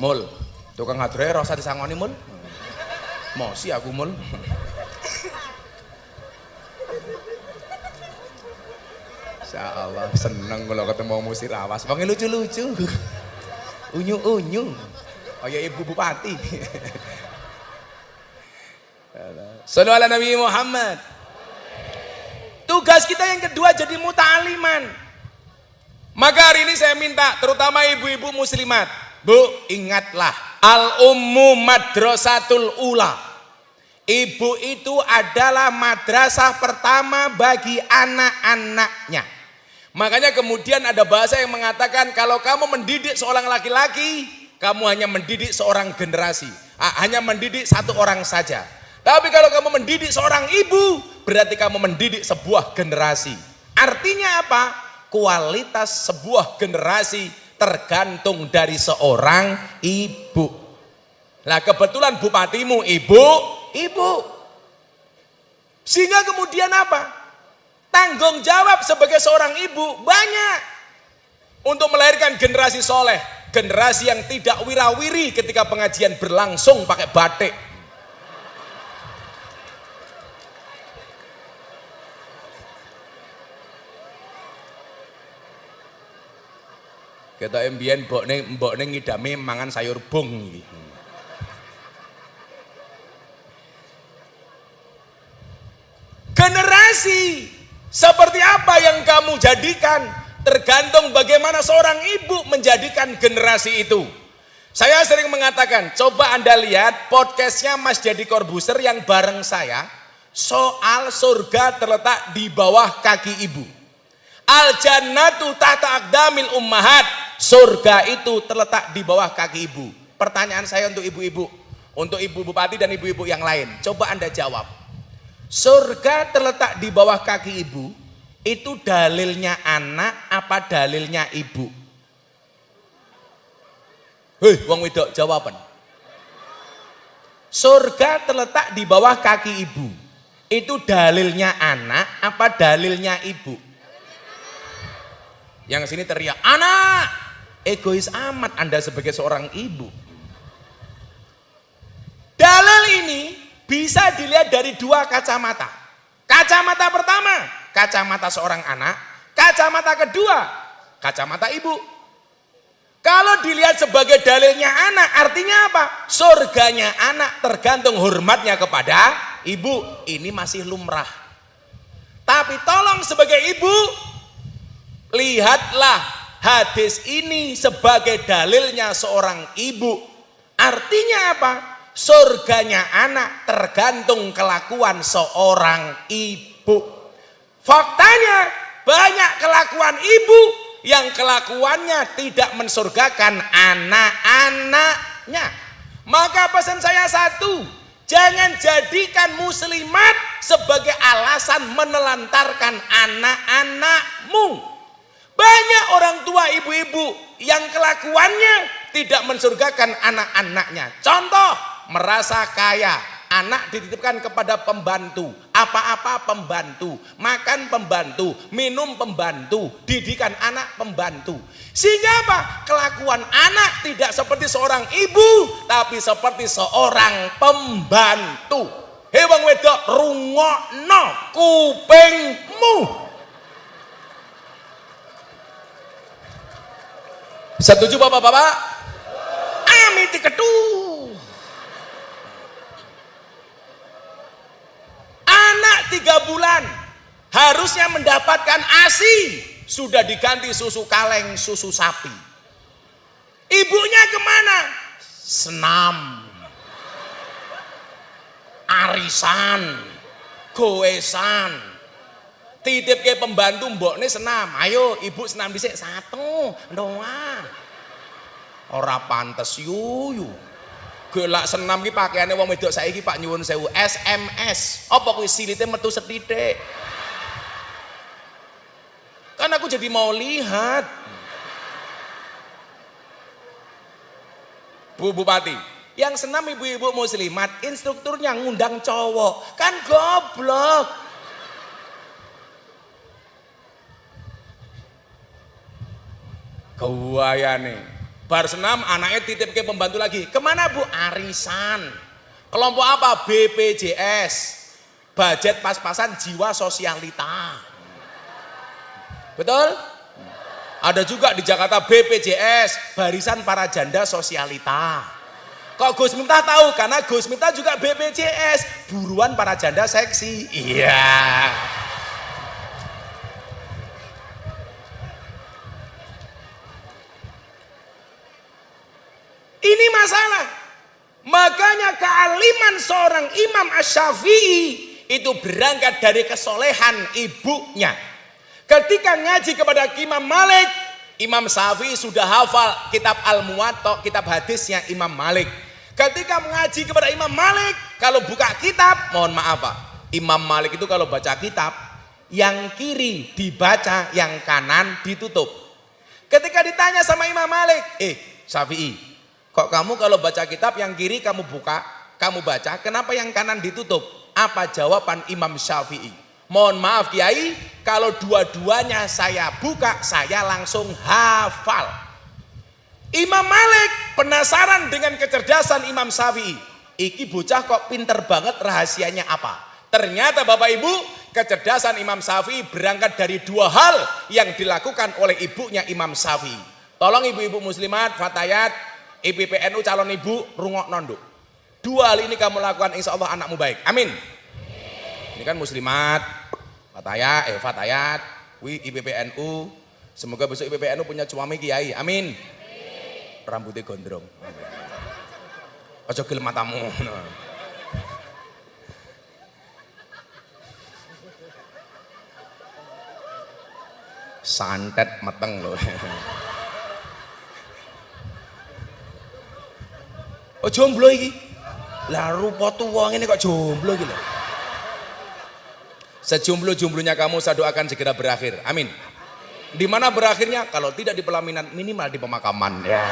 Mul, tukang hadroe rasa disangoni mul. Mosi aku mul. Insyaallah seneng kalau ketemu musi lawas. Wong lucu-lucu. Unyu-unyu. Oh ya Ibu Bupati. Sallu ala Nabi Muhammad. Tugas kita yang kedua jadi muta'aliman. Maka hari ini saya minta terutama ibu-ibu muslimat, Bu, ingatlah al-ummu madrasatul ula. Ibu itu adalah madrasah pertama bagi anak-anaknya. Makanya kemudian ada bahasa yang mengatakan kalau kamu mendidik seorang laki-laki, kamu hanya mendidik seorang generasi, hanya mendidik satu orang saja. Tapi kalau kamu mendidik seorang ibu, berarti kamu mendidik sebuah generasi. Artinya apa? Kualitas sebuah generasi tergantung dari seorang ibu. Nah kebetulan bupatimu ibu. Sehingga kemudian apa? Tanggung jawab sebagai seorang ibu banyak. Untuk melahirkan generasi soleh. Generasi yang tidak wirawiri ketika pengajian berlangsung pakai batik. Kita mbien mbokne ngidame mangan sayur bung iki. Generasi seperti apa yang kamu jadikan tergantung bagaimana seorang ibu menjadikan generasi itu. Saya sering mengatakan, coba Anda lihat podcastnya Mas Jadi Corbuzier yang bareng saya soal surga terletak di bawah kaki ibu. Al jannatu tahta aqdamil ummahat. Surga itu terletak di bawah kaki ibu. Pertanyaan saya untuk ibu-ibu, untuk ibu bupati dan ibu-ibu yang lain, coba Anda jawab. Surga terletak di bawah kaki ibu, itu dalilnya anak apa dalilnya ibu? Hei, wong wedok jawaban. Surga terletak di bawah kaki ibu, itu dalilnya anak apa dalilnya ibu? Yang sini teriak, anak! Egois amat Anda sebagai seorang ibu. Dalil ini bisa dilihat dari dua kacamata. Kacamata pertama, kacamata seorang anak. Kacamata kedua, kacamata ibu. Kalau dilihat sebagai dalilnya anak, artinya apa? Surganya anak tergantung hormatnya kepada ibu. Ini masih lumrah. Tapi tolong sebagai ibu, lihatlah hadis ini sebagai dalilnya seorang ibu. Artinya apa? Surganya anak tergantung kelakuan seorang ibu. Faktanya banyak kelakuan ibu yang kelakuannya tidak mensurgakan anak-anaknya. Maka pesan saya satu, jangan jadikan muslimat sebagai alasan menelantarkan anak-anakmu. Banyak orang tua ibu-ibu yang kelakuannya tidak mensurgakan anak-anaknya. Contoh, merasa kaya, anak dititipkan kepada pembantu, apa-apa pembantu, makan pembantu, minum pembantu, didikan anak pembantu. Sehingga apa? Kelakuan anak tidak seperti seorang ibu, tapi seperti seorang pembantu. Hei wong wedok, rungokno kupingmu. Setuju bapak-bapak? Amiti ketu. Anak 3 bulan harusnya mendapatkan ASI, sudah diganti susu kaleng, susu sapi. Ibunya kemana? Senam, arisan, goesan. Titip ke pembantu mbokne senam, ayo ibu senam dhisik 1 doa. Ora pantes yuyu. Gelak senam ki pakaiane wong wedok saiki Pak nyuwun sewu SMS. Apa kuwi silite metu sethithik? Kan aku jadi mau lihat. Bu Bupati, yang senam ibu-ibu muslimat, instrukturnya ngundang cowok, kan goblok. Gawayane Bar senam anaknya titip ke pembantu lagi. Kemana Bu? Arisan. Kelompok apa? BPJS. Budget pas-pasan jiwa sosialita. Betul? Ada juga di Jakarta BPJS, Barisan Para Janda Sosialita. Kok Gus Miftah tahu? Karena Gus Miftah juga BPJS, Buruan Para Janda Seksi. Iya. Ini masalah. Makanya kealiman seorang Imam Asy-Syafi'i itu berangkat dari kesolehan ibunya. Ketika ngaji kepada Imam Malik, Imam Syafi'i sudah hafal kitab Al-Muwatta, kitab hadisnya Imam Malik. Ketika mengaji kepada Imam Malik, kalau buka kitab, mohon maaf Pak, Imam Malik itu kalau baca kitab, yang kiri dibaca, yang kanan ditutup. Ketika ditanya sama Imam Malik, Syafi'i, kok kamu kalau baca kitab yang kiri kamu buka, kamu baca, kenapa yang kanan ditutup? Apa jawaban Imam Syafi'i? Mohon maaf Kiai, kalau dua-duanya saya buka, saya langsung hafal. Imam Malik penasaran dengan kecerdasan Imam Syafi'i. Iki bocah kok pinter banget, rahasianya apa? Ternyata Bapak Ibu, kecerdasan Imam Syafi'i berangkat dari dua hal yang dilakukan oleh ibunya Imam Syafi'i. Tolong ibu-ibu muslimat, fatayat, IPPNU calon ibu, rungok nonduk. Dua hal ini kamu lakukan, insya Allah anakmu baik. Amin. Ini kan muslimat, fatayat, IPPNU. Semoga besok IPPNU punya suami kiai. Amin. Rambutnya gondrong. Ojo gelem matamu. Santet meteng loh. Oh jomblo iki. Lah rupa tuwa ngene kok jomblo iki lho. Sejomblo-jomblonya kamu saya doakan segera berakhir. Amin. Di mana berakhirnya? Kalau tidak di pelaminan, minimal di pemakaman. Ya.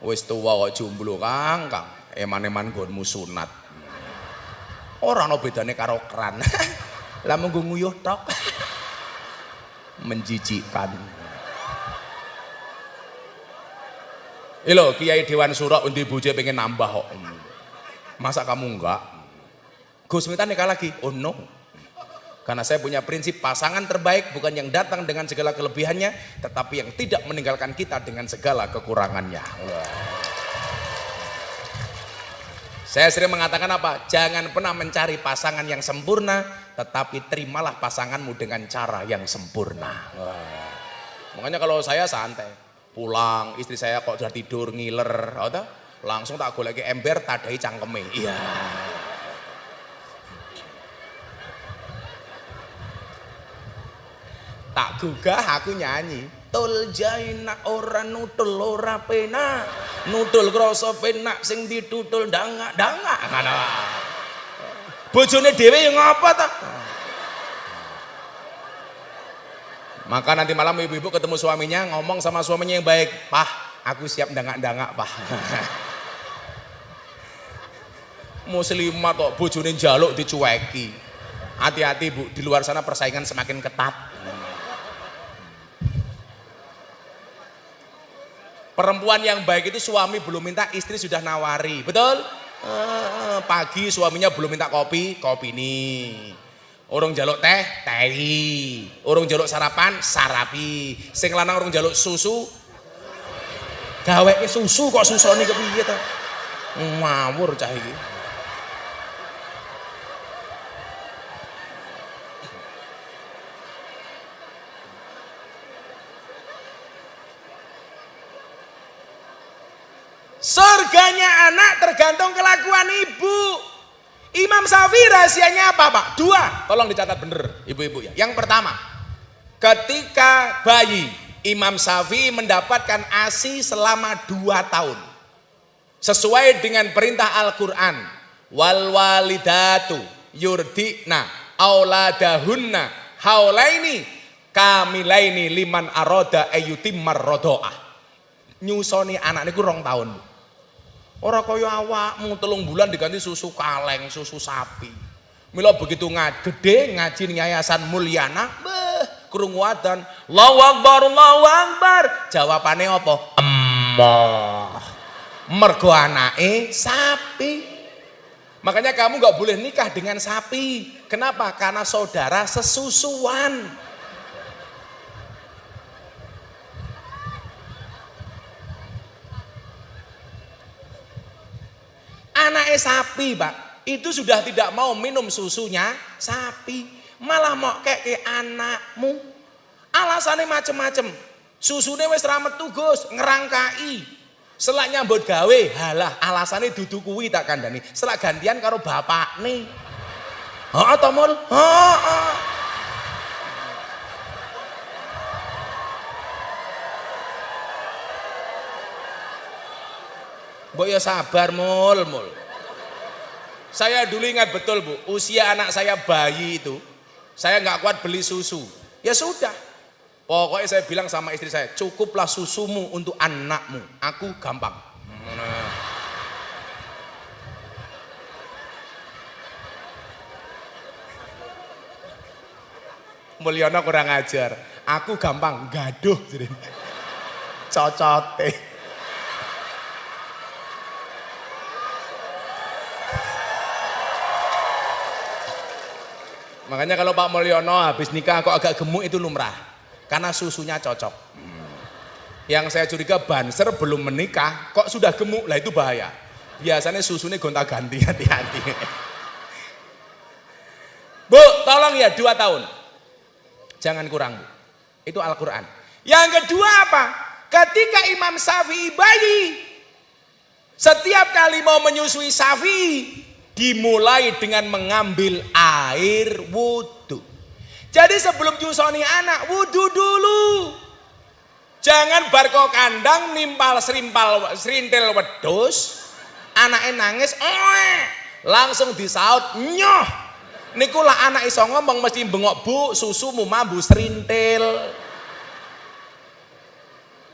Wis tuwa kok jomblo Kang. Eman-eman nggonmu sunat. Ora ana bedane karo keran. Lah mung nguyuh tok. Menjijikkan. Halo Kiai Dewan Suro undi bojo pengen nambah kok. Masa kamu enggak? Gus Miftah nikah lagi? Oh no. Karena saya punya prinsip pasangan terbaik bukan yang datang dengan segala kelebihannya, tetapi yang tidak meninggalkan kita dengan segala kekurangannya. Saya sering mengatakan apa? Jangan pernah mencari pasangan yang sempurna, tetapi terimalah pasanganmu dengan cara yang sempurna. Makanya kalau saya santai. Pulang istri saya kok sudah tidur ngiler, langsung tak goleki ember tadai cangkeme. Iya. Tak gugah aku nyanyi. Tul jaina ora nutul ora penak, nutul krasa penak sing ditutul dangak-dangak. Ngono. Bojone dhewe ya ngapa ta? Maka nanti malam ibu-ibu ketemu suaminya, ngomong sama suaminya yang baik, "Pah, aku siap dangak-dangak, Pah." Muslimat kok bojone njaluk dicueki. Hati-hati Bu, di luar sana persaingan semakin ketat. Perempuan yang baik itu suami belum minta, istri sudah nawari. Betul? Pagi suaminya belum minta kopi, kopi nih. Orang jaluk teh, tehi. Orang jaluk sarapan, sarapi. Sing lanang orang jaluk susu, gaweke susu kok susone kepiye to? Ngawur cah iki. Surganya anak tergantung kelakuan ibu. Imam Syafi'i rahasianya apa Pak? Dua, tolong dicatat bener ibu-ibu ya. Yang pertama, ketika bayi Imam Syafi'i mendapatkan ASI selama 2 tahun. Sesuai dengan perintah Al-Quran. Wal walidatu yurdina auladahunna haulaini kamilaini liman aroda ayyutimmar rodoah. Nyusoni anak niku 2 tahun. Ora kaya awakmu 3 bulan diganti susu kaleng, susu sapi. Mila begitu gede ngaji ning Yayasan Mulyana, krungu adzan, Allahu Akbar, Allahu Akbar. Jawabane apa? Emoh. Mergo anake sapi. Makanya kamu nggak boleh nikah dengan sapi. Kenapa? Karena saudara sesusuan. Anaknya sapi, Pak, itu sudah tidak mau minum susunya sapi, malah mau kayak anakmu. Alasannya macem-macem. Susunya wis ra metu Gus, ngerangkai. Selak nyambut gawe, halah alasannya dudu kuwi tak kandhani. Selak gantian karo bapakne. Heeh to, Mul? Heeh. Mbok ya sabar, Mul. Saya dulu ingat betul, Bu, usia anak saya bayi itu, saya nggak kuat beli susu. Ya sudah, pokoknya saya bilang sama istri saya, cukuplah susumu untuk anakmu, aku gampang. Mulyono kurang ajar, aku gampang, gaduh, cocote. Makanya kalau Pak Mulyono habis nikah kok agak gemuk itu lumrah, karena susunya cocok. Yang saya curiga Banser belum menikah kok sudah gemuk, lah itu bahaya. Biasanya susunya gonta-ganti, hati-hati. Bu, tolong ya 2 tahun. Jangan kurang, Bu. Itu Al-Quran. Yang kedua apa? Ketika Imam Syafi'i bayi, setiap kali mau menyusui Syafi'i, dimulai dengan mengambil air wudhu. Jadi sebelum nyusoni anak, wudhu dulu. Jangan barko kandang nimpal serintil wedus, anaknya nangis, langsung disaut, nyoh. Niku lah anak iso ngomong mesti bengok, Bu, susumu mambu serintil.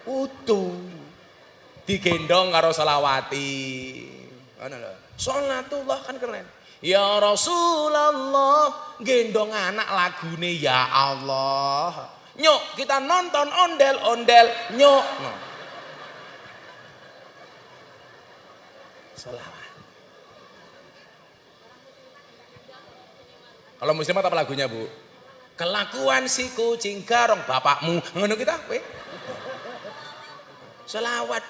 Wudhu. Digendong karo selawati. Sholatullah kan keren. Ya Rasulullah, gendong anak lagune ya Allah. Nyok, kita nonton ondel-ondel, nyok. No. Sholawat. Kalau muslimat apa lagunya, Bu? Kelakuan si kucing garong bapakmu. Ngono kita, we. Sholawat.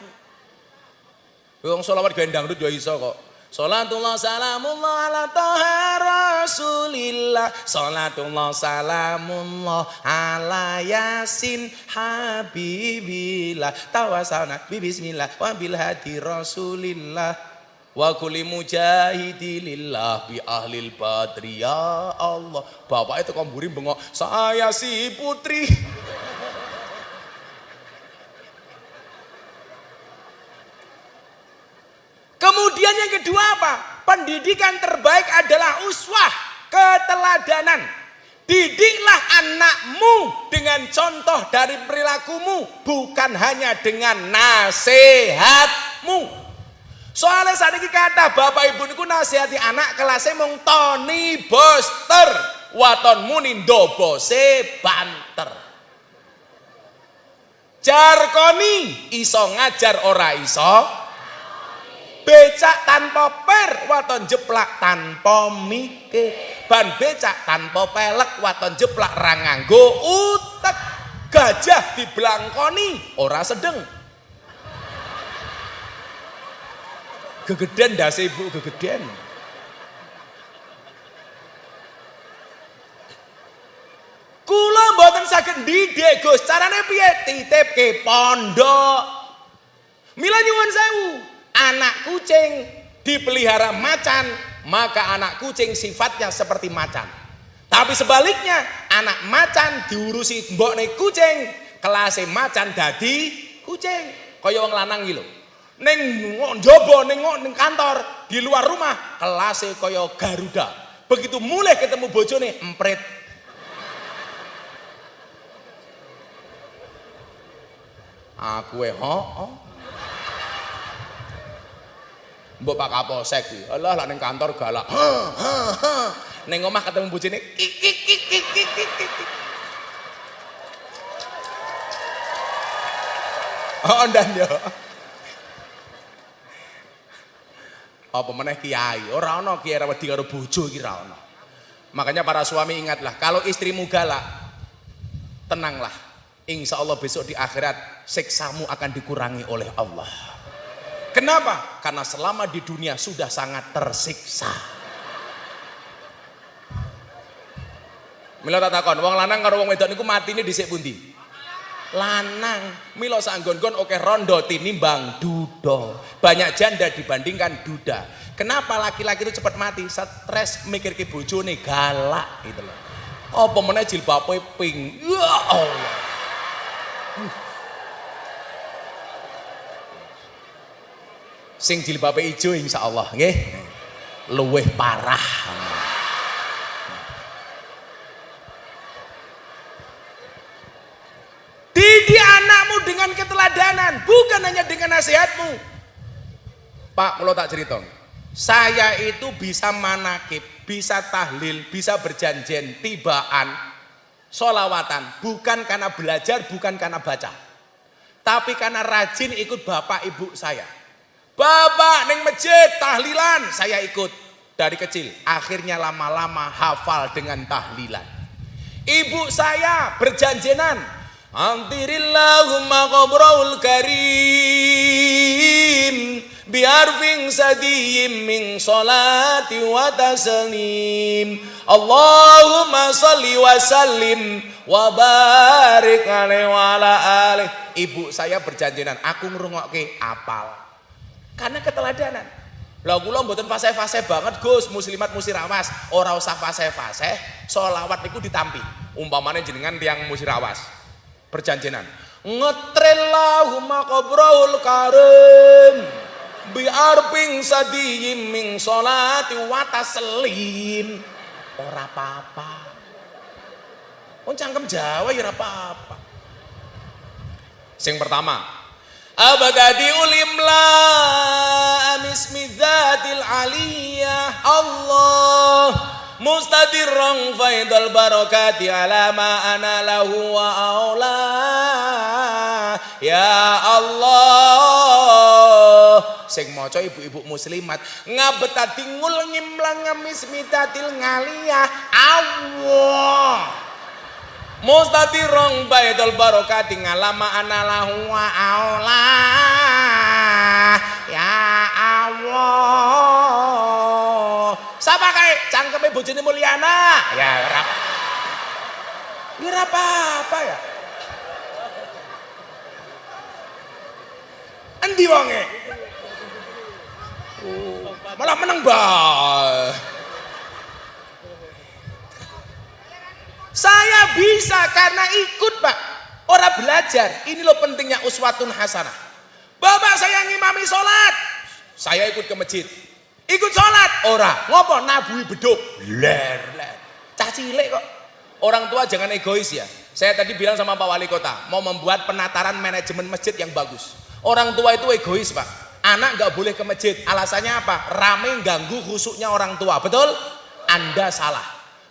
Wong sholawat gendang dut yo iso kok. Salatullah salamullah ala toha rasulillah. Salatullah salamullah ala yasin habibillah. Tawasalna bismillah wa bil hadi rasulillah. Wa kulli mujahidilillah bi ahlil badri ya Allah. Bapak itu komburi bengok, saya si putri. Kemudian yang kedua apa? Pendidikan terbaik adalah uswah, keteladanan. Didiklah anakmu dengan contoh dari perilakumu, bukan hanya dengan nasihatmu. Soalnya saat ini kata bapak ibu niku nasihati anak kelasnya mung Tony Boster, waton muni ndobose banter. Jarkoni iso ngajar ora iso. Becak tanpa per, waton jeplak tanpa mikir. Ban becak tanpa pelek, waton jeplak ra nganggo utek. Gajah diblangkoni, ora sedeng. Gegeden ndase ibu, gegeden. Kula mboten saged ndidik Gus, carane piye? Titipke pondok. Mila nyuwun sewu. Anak kucing dipelihara macan, maka anak kucing sifatnya seperti macan. Tapi sebaliknya, anak macan diurusi mbokne kucing, kelasé macan dadi kucing. Kaya wong lanang iki lho. Ning njaba ning kantor, di luar rumah kelasé kaya Garuda. Begitu mulai ketemu bojone emprit. Aku heeh. Mbok Pak Kapolsek iki. Alah lak ning kantor galak. Ning omah ketemu bojone Oh ndan yo. Apa meneh kiai, ora ana kiai ra wedi karo bojo iki ra ana. Makanya para suami ingatlah, kalau istrimu galak, tenanglah. Insya Allah besok di akhirat siksamu akan dikurangi oleh Allah. Kenapa? Karena selama di dunia sudah sangat tersiksa. Mila tak takon, wong lanang karo wong wedok niku matine dhisik pundi? Lanang. Mila saenggon-nggon oke rondo tinimbang duda. Banyak janda dibandingkan duda. Kenapa laki-laki itu cepat mati? Stres mikirke bojone galak gitu loh. Apa meneh jilbabe pink. Ya Allah. Sing jilbabe ijo insyaallah nggih. Luwih parah. Didik anakmu dengan keteladanan, bukan hanya dengan nasihatmu. Pak, kalau tak cerita, saya itu bisa manakib, bisa tahlil, bisa berjanjian, tibaan, sholawatan, bukan karena belajar, bukan karena baca, tapi karena rajin ikut bapak ibu saya. Bapak neng masjid tahlilan, saya ikut dari kecil. Akhirnya lama-lama hafal dengan tahlilan. Ibu saya berjanjinan, antirillahumma qabrul karim biarfing sadiyim min salati wa taslim Allahumma salli wa sallim wa barik alaihi wa ala alihi. Ibu saya berjanjinan, aku ngrungokke apal karena keteladanan. Lah kula mboten fasih-fasih banget Gus, muslimat musirawas, ora usah fasih-fasih, sholawat niku ditampi. Umpamane jenengan tiyang musirawas perjanjian ngetrillahumma qabrul karim biarping sadiyim min sholati wa taslim. Ora apa-apa, cangkem Jawa ya ora apa-apa. Sing pertama, abagadi ulimla amismi dzatil aliyah Allah mustadirrong faidal barakati ala ma ana lahu wa aula ya Allah. Sing maca ibu-ibu muslimat ngabetati ngul ngimlang ngamismitatil ngaliyah Allah mustadirrong faidal barakati ala ma ana lahu wa aula ya Allah. Sapa kae cangkeme bojone Mulyana? Ya ora. Ya ora apa-apa ya. Endi wonge? Malah meneng bae. Saya bisa karena ikut, Pak. Ora belajar. Ini loh pentingnya uswatun hasanah. Bapak saya ngimami sholat, saya ikut ke masjid. Ikut sholat, ora ngopo nabui beduk, ler, cah cilik kok. Orang tua jangan egois ya. Saya tadi bilang sama Pak Wali Kota, mau membuat penataran manajemen masjid yang bagus. Orang tua itu egois Pak. Anak nggak boleh ke masjid. Alasannya apa? Rame ganggu khusuknya orang tua. Betul? Anda salah.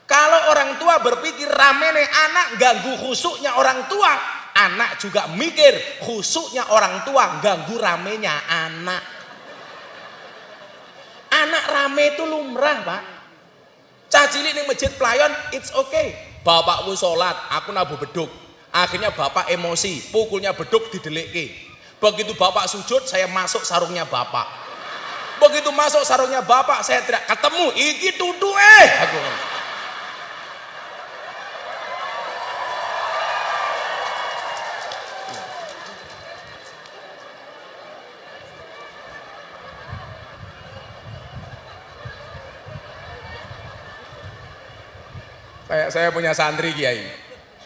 Kalau orang tua berpikir rame nih anak ganggu khusuknya orang tua, anak juga mikir khusuknya orang tua ganggu ramenya anak. Anak rame itu lumrah Pak. Cah cilik ning masjid pelayon, it's okay. Bapakku sholat, aku nabuh beduk. Akhirnya bapak emosi, pukulnya beduk didelikke. Begitu bapak sujud, saya masuk sarungnya bapak. Begitu masuk sarungnya bapak, saya teriak, ketemu, iki tuduh aku. Kayak saya punya santri Kiai,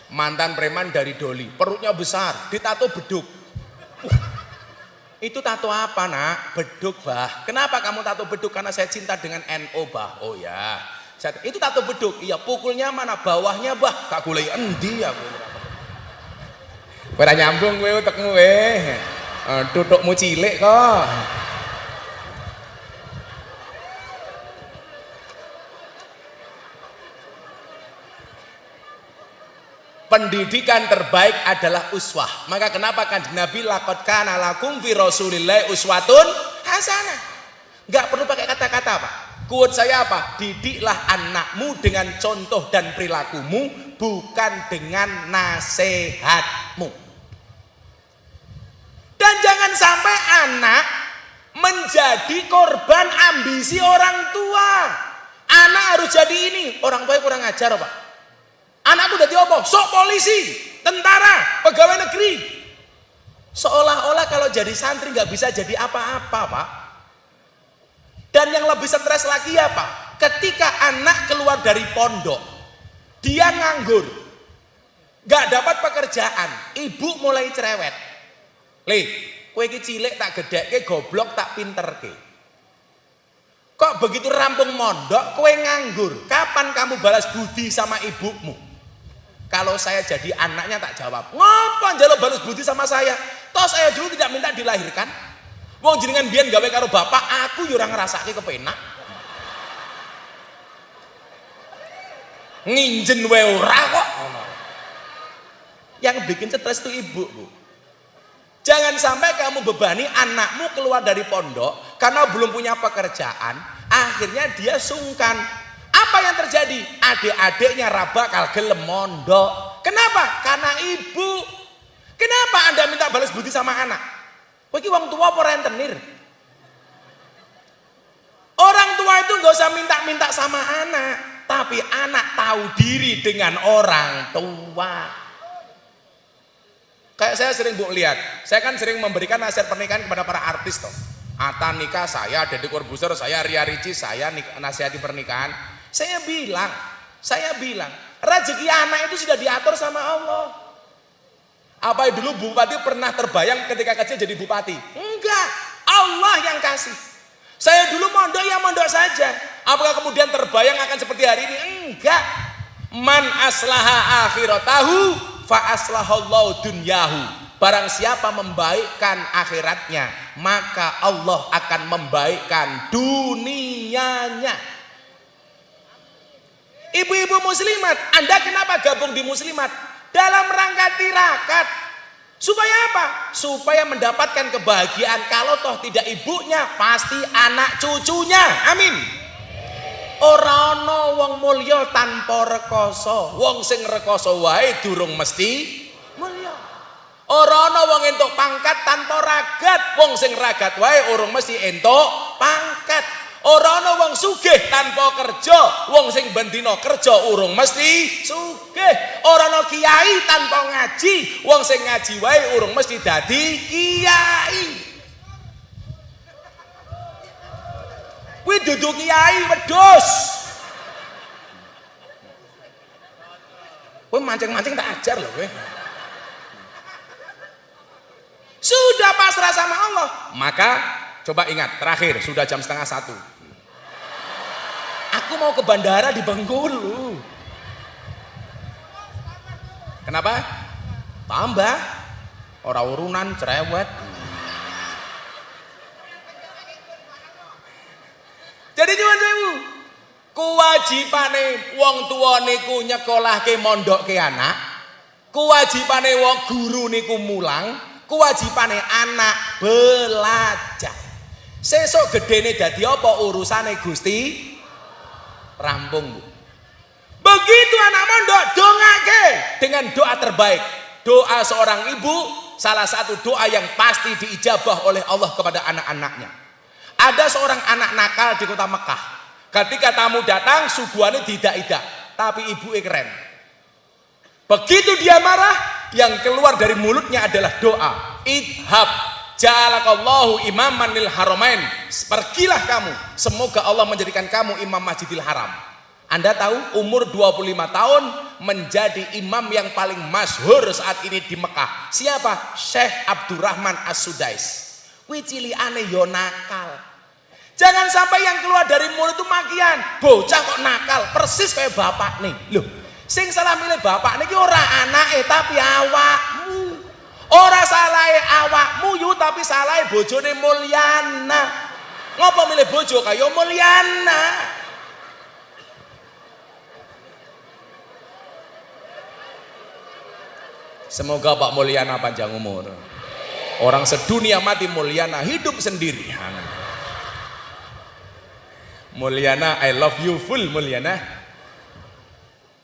mantan preman dari Doli, perutnya besar, ditato beduk. Itu tato apa nak? Beduk bah. Kenapa kamu tato beduk? Karena saya cinta dengan NO bah. Oh ya, itu tato beduk. Iya, pukulnya mana? Bawahnya bah. Kak kulai endi aku. Kowe ora nyambung kowe utekmu tutukmu cilik kok. pendidikan terbaik adalah uswah. Maka kenapa Kanjeng Nabi laqad kana lakum fi Rasulillahi uswatun hasanah. Enggak perlu pakai kata-kata, Pak. Quote saya apa? Didiklah anakmu dengan contoh dan perilakumu, bukan dengan nasihatmu. Dan jangan sampai anak menjadi korban ambisi orang tua. Anak harus jadi ini, orang tua kurang ajar, Pak. Anakku udah apa? Sok polisi, tentara, pegawai negeri. Seolah-olah kalau jadi santri nggak bisa jadi apa-apa, Pak. Dan yang lebih stres lagi apa? Ketika anak keluar dari pondok, dia nganggur, nggak dapat pekerjaan, ibu mulai cerewet. Lih, kowe iki cilik tak gedhekke, goblok tak pinterke. Kok begitu rampung mondok, kowe nganggur? Kapan kamu balas budi sama ibumu? Kalau saya jadi anaknya tak jawab, ngapa njaluk balas budi sama saya? Toh saya dulu tidak minta dilahirkan. Wong jenengan biyen gawe karo bapak, aku yo ora ngrasake kepenak. Nginjen wae ora kok. Yang bikin stres itu ibu, Bu. Jangan sampai kamu bebani anakmu keluar dari pondok karena belum punya pekerjaan, akhirnya dia sungkan. Apa yang terjadi? Adik-adiknya bakal gelem mondok. Kenapa? Karena ibu. Kenapa Anda minta balas budi sama anak? Kowe iki wong tua apa rentenir? Orang tua itu nggak usah minta-minta sama anak, tapi anak tahu diri dengan orang tua. Kayak saya sering Bu lihat, saya kan sering memberikan nasihat pernikahan kepada para artis toh. Atta nikah saya, Deddy Corbuzier saya, Ria Rici saya nasihati pernikahan. Saya bilang, rezeki anak itu sudah diatur sama Allah. Apa dulu bupati pernah terbayang ketika kecil jadi bupati? Enggak, Allah yang kasih. Saya dulu mondok ya mondok saja. Apakah kemudian terbayang akan seperti hari ini? Enggak. Man aslaha akhiratahu fa aslahallahu dunyahu. Barang siapa membaikkan akhiratnya, maka Allah akan membaikkan dunianya. Ibu-ibu muslimat, Anda kenapa gabung di muslimat? Dalam rangka tirakat. Supaya apa? Supaya mendapatkan kebahagiaan. Kalau toh tidak ibunya, pasti anak cucunya. Amin. Ora ana wong mulya tanpa rekoso. Wong sing rekoso wae durung mesti mulya. Ora ana wong entuk pangkat tanpa ragat. Wong sing ragat wae urung mesti entuk pangkat. Ora ana wong sugih tanpa kerja, wong sing bendina kerja urung mesti sugih. Ora ana kiai tanpa ngaji, wong sing ngaji wae urung mesti dadi kiai. Kuwi dudu kiai wedhus. Kowe mancing-mancing tak ajar lho kowe. Sudah pasrah sama Allah, maka coba ingat, terakhir sudah jam 12:30. Aku mau ke bandara di Bengkulu. Kenapa? Tambah orang urunan cerewet. Jadi nyuwun sewu, kewajibane wong tuwa niku nyekolahke mondokke anak, kewajibane wong guru niku mulang, kewajibane anak belajar. Sesuk gedene dadi apa urusane Gusti? Rampung, Bu. Begitu anak mondok dongake dengan doa terbaik. Doa seorang ibu salah satu doa yang pasti diijabah oleh Allah kepada anak-anaknya. Ada seorang anak nakal di kota Mekah. Ketika tamu datang, suguhannya tidak-tidak, tapi ibu keren. Begitu dia marah, yang keluar dari mulutnya adalah doa. Idhab ja'alakallahu imaman lil haramain. Pergilah kamu, semoga Allah menjadikan kamu imam Masjidil Haram. Anda tahu umur 25 tahun menjadi imam yang paling masyhur saat ini di Mekah. Siapa? Syekh Abdurrahman As-Sudais. Kuwi cilikane yo nakal. Jangan sampai yang keluar dari mulut itu makian. Bocah kok nakal, persis kayak bapak nih. Loh, sing salah milih bapak niki ora anake tapi awakmu. Ora salahe awakmu yu tapi salahe bojone Mulyana. Ngopo milih bojo kaya Mulyana? Semoga Pak Mulyana panjang umur. Orang sedunia mati, Mulyana hidup sendiri. Amin. Mulyana, I love you full Mulyana.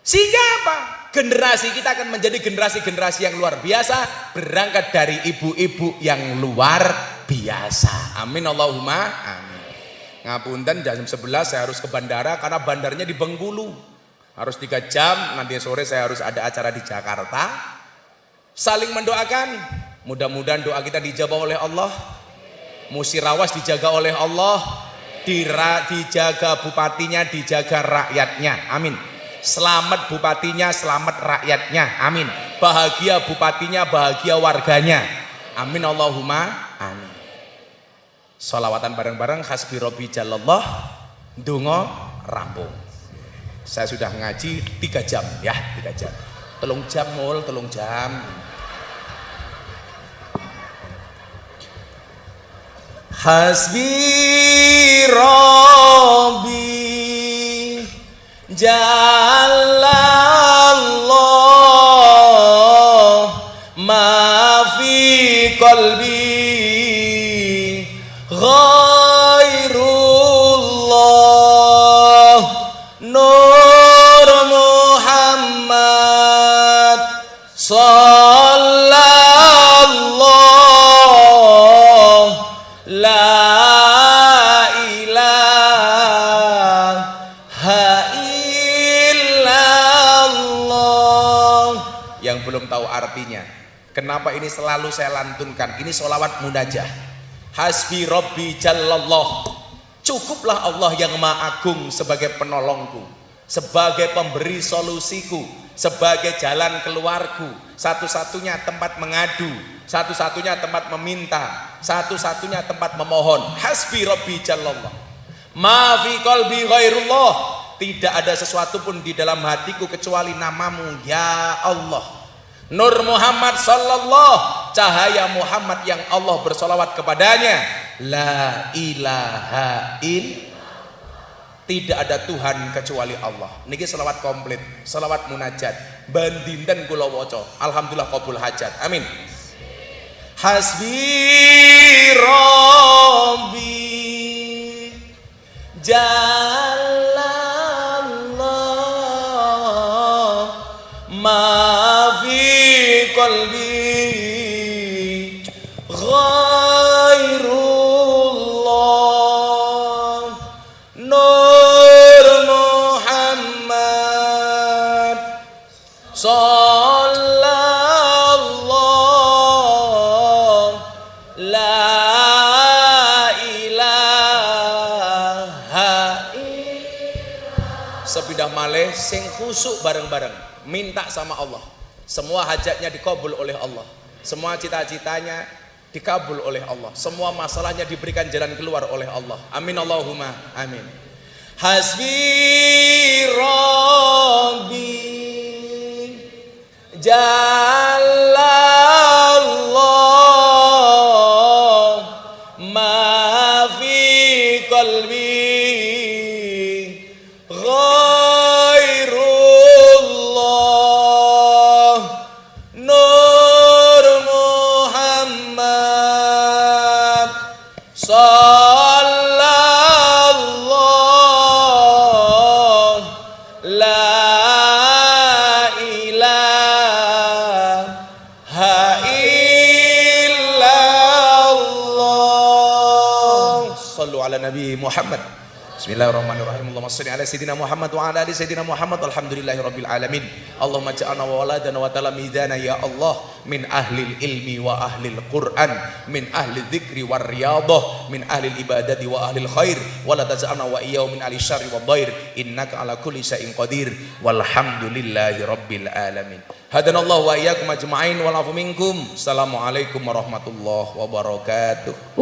Sehingga apa? Generasi kita akan menjadi generasi-generasi yang luar biasa, berangkat dari ibu-ibu yang luar biasa. Amin Allahumma amin. Ngapunten, jam 11 saya harus ke bandara karena bandarnya di Bengkulu. Harus 3 jam, nanti sore saya harus ada acara di Jakarta. Saling mendoakan. Mudah-mudahan doa kita dijawab oleh Allah. Musirawas dijaga oleh Allah. Dijaga bupatinya, dijaga rakyatnya. Amin. Selamat bupatinya, selamat rakyatnya. Amin. Bahagia bupatinya, bahagia warganya. Amin Allahumma amin. Sholawatan bareng-bareng hasbi robbi jalallah. Dungo rampung. Saya sudah ngaji 3 jam ya, 3 jam. 3 jam mul, 3 jam. Hasbi Rabbi Jalallah ma fi qalbi ghairullah Nur Muhammad sallallahu la ilaha illallah. Yang belum tahu artinya, kenapa ini selalu saya lantunkan, ini sholawat munajah. Hasbi Rabbi Jalallah, cukuplah Allah yang Maha Agung sebagai penolongku, sebagai pemberi solusiku, sebagai jalan keluarku, satu-satunya tempat mengadu, satu-satunya tempat meminta, satu-satunya tempat memohon. Hasbi Rabbi Jalallah ma fi qalbi ghairullah, tidak ada sesuatu pun di dalam hatiku kecuali namamu ya Allah. Nur Muhammad sallallahu, cahaya Muhammad yang Allah bersolawat kepadanya. La ilaha illallah, tidak ada Tuhan kecuali Allah. Niki selawat komplit, selawat munajat. Bandinten kula waca, alhamdulillah qabul hajat. Amin. Hasbi Rabbi Jalallah ma fi qalbi ghairullah Nur Muhammad sallallahu la ilaha illallah. Sepidah malih sing khusuk bareng-bareng minta sama Allah, semua hajatnya dikabul oleh Allah, semua cita-citanya dikabul oleh Allah, semua masalahnya diberikan jalan keluar oleh Allah. Amin Allahumma amin. Hasbi Rabbi Jalallah ma fi qalbi ghairullah Nur Muhammad sallallahu la ilaha illallah. Sallu ala Nabi Muhammad. Bismillahirrahmanirrahim. Allahumma shalli ala sayyidina Muhammad wa ala ali sayyidina Muhammad. Alhamdulillahirabbil alamin. Allahumma ja'alna wa waladana wa talamidana ya Allah min ahlil ilmi wa ahlil Qur'an, min ahli dzikri war riyadhah, min ahlil ibadati wa ahlil khair, wa la taj'alna wa iyyahum min ahli syarri wad dhair. Innaka ala kulli syai'in qadir. Walhamdulillahirabbil alamin. Hadanallahu wa iyyakum ajma'in wa lafu minkum. Assalamualaikum warahmatullahi wabarakatuh.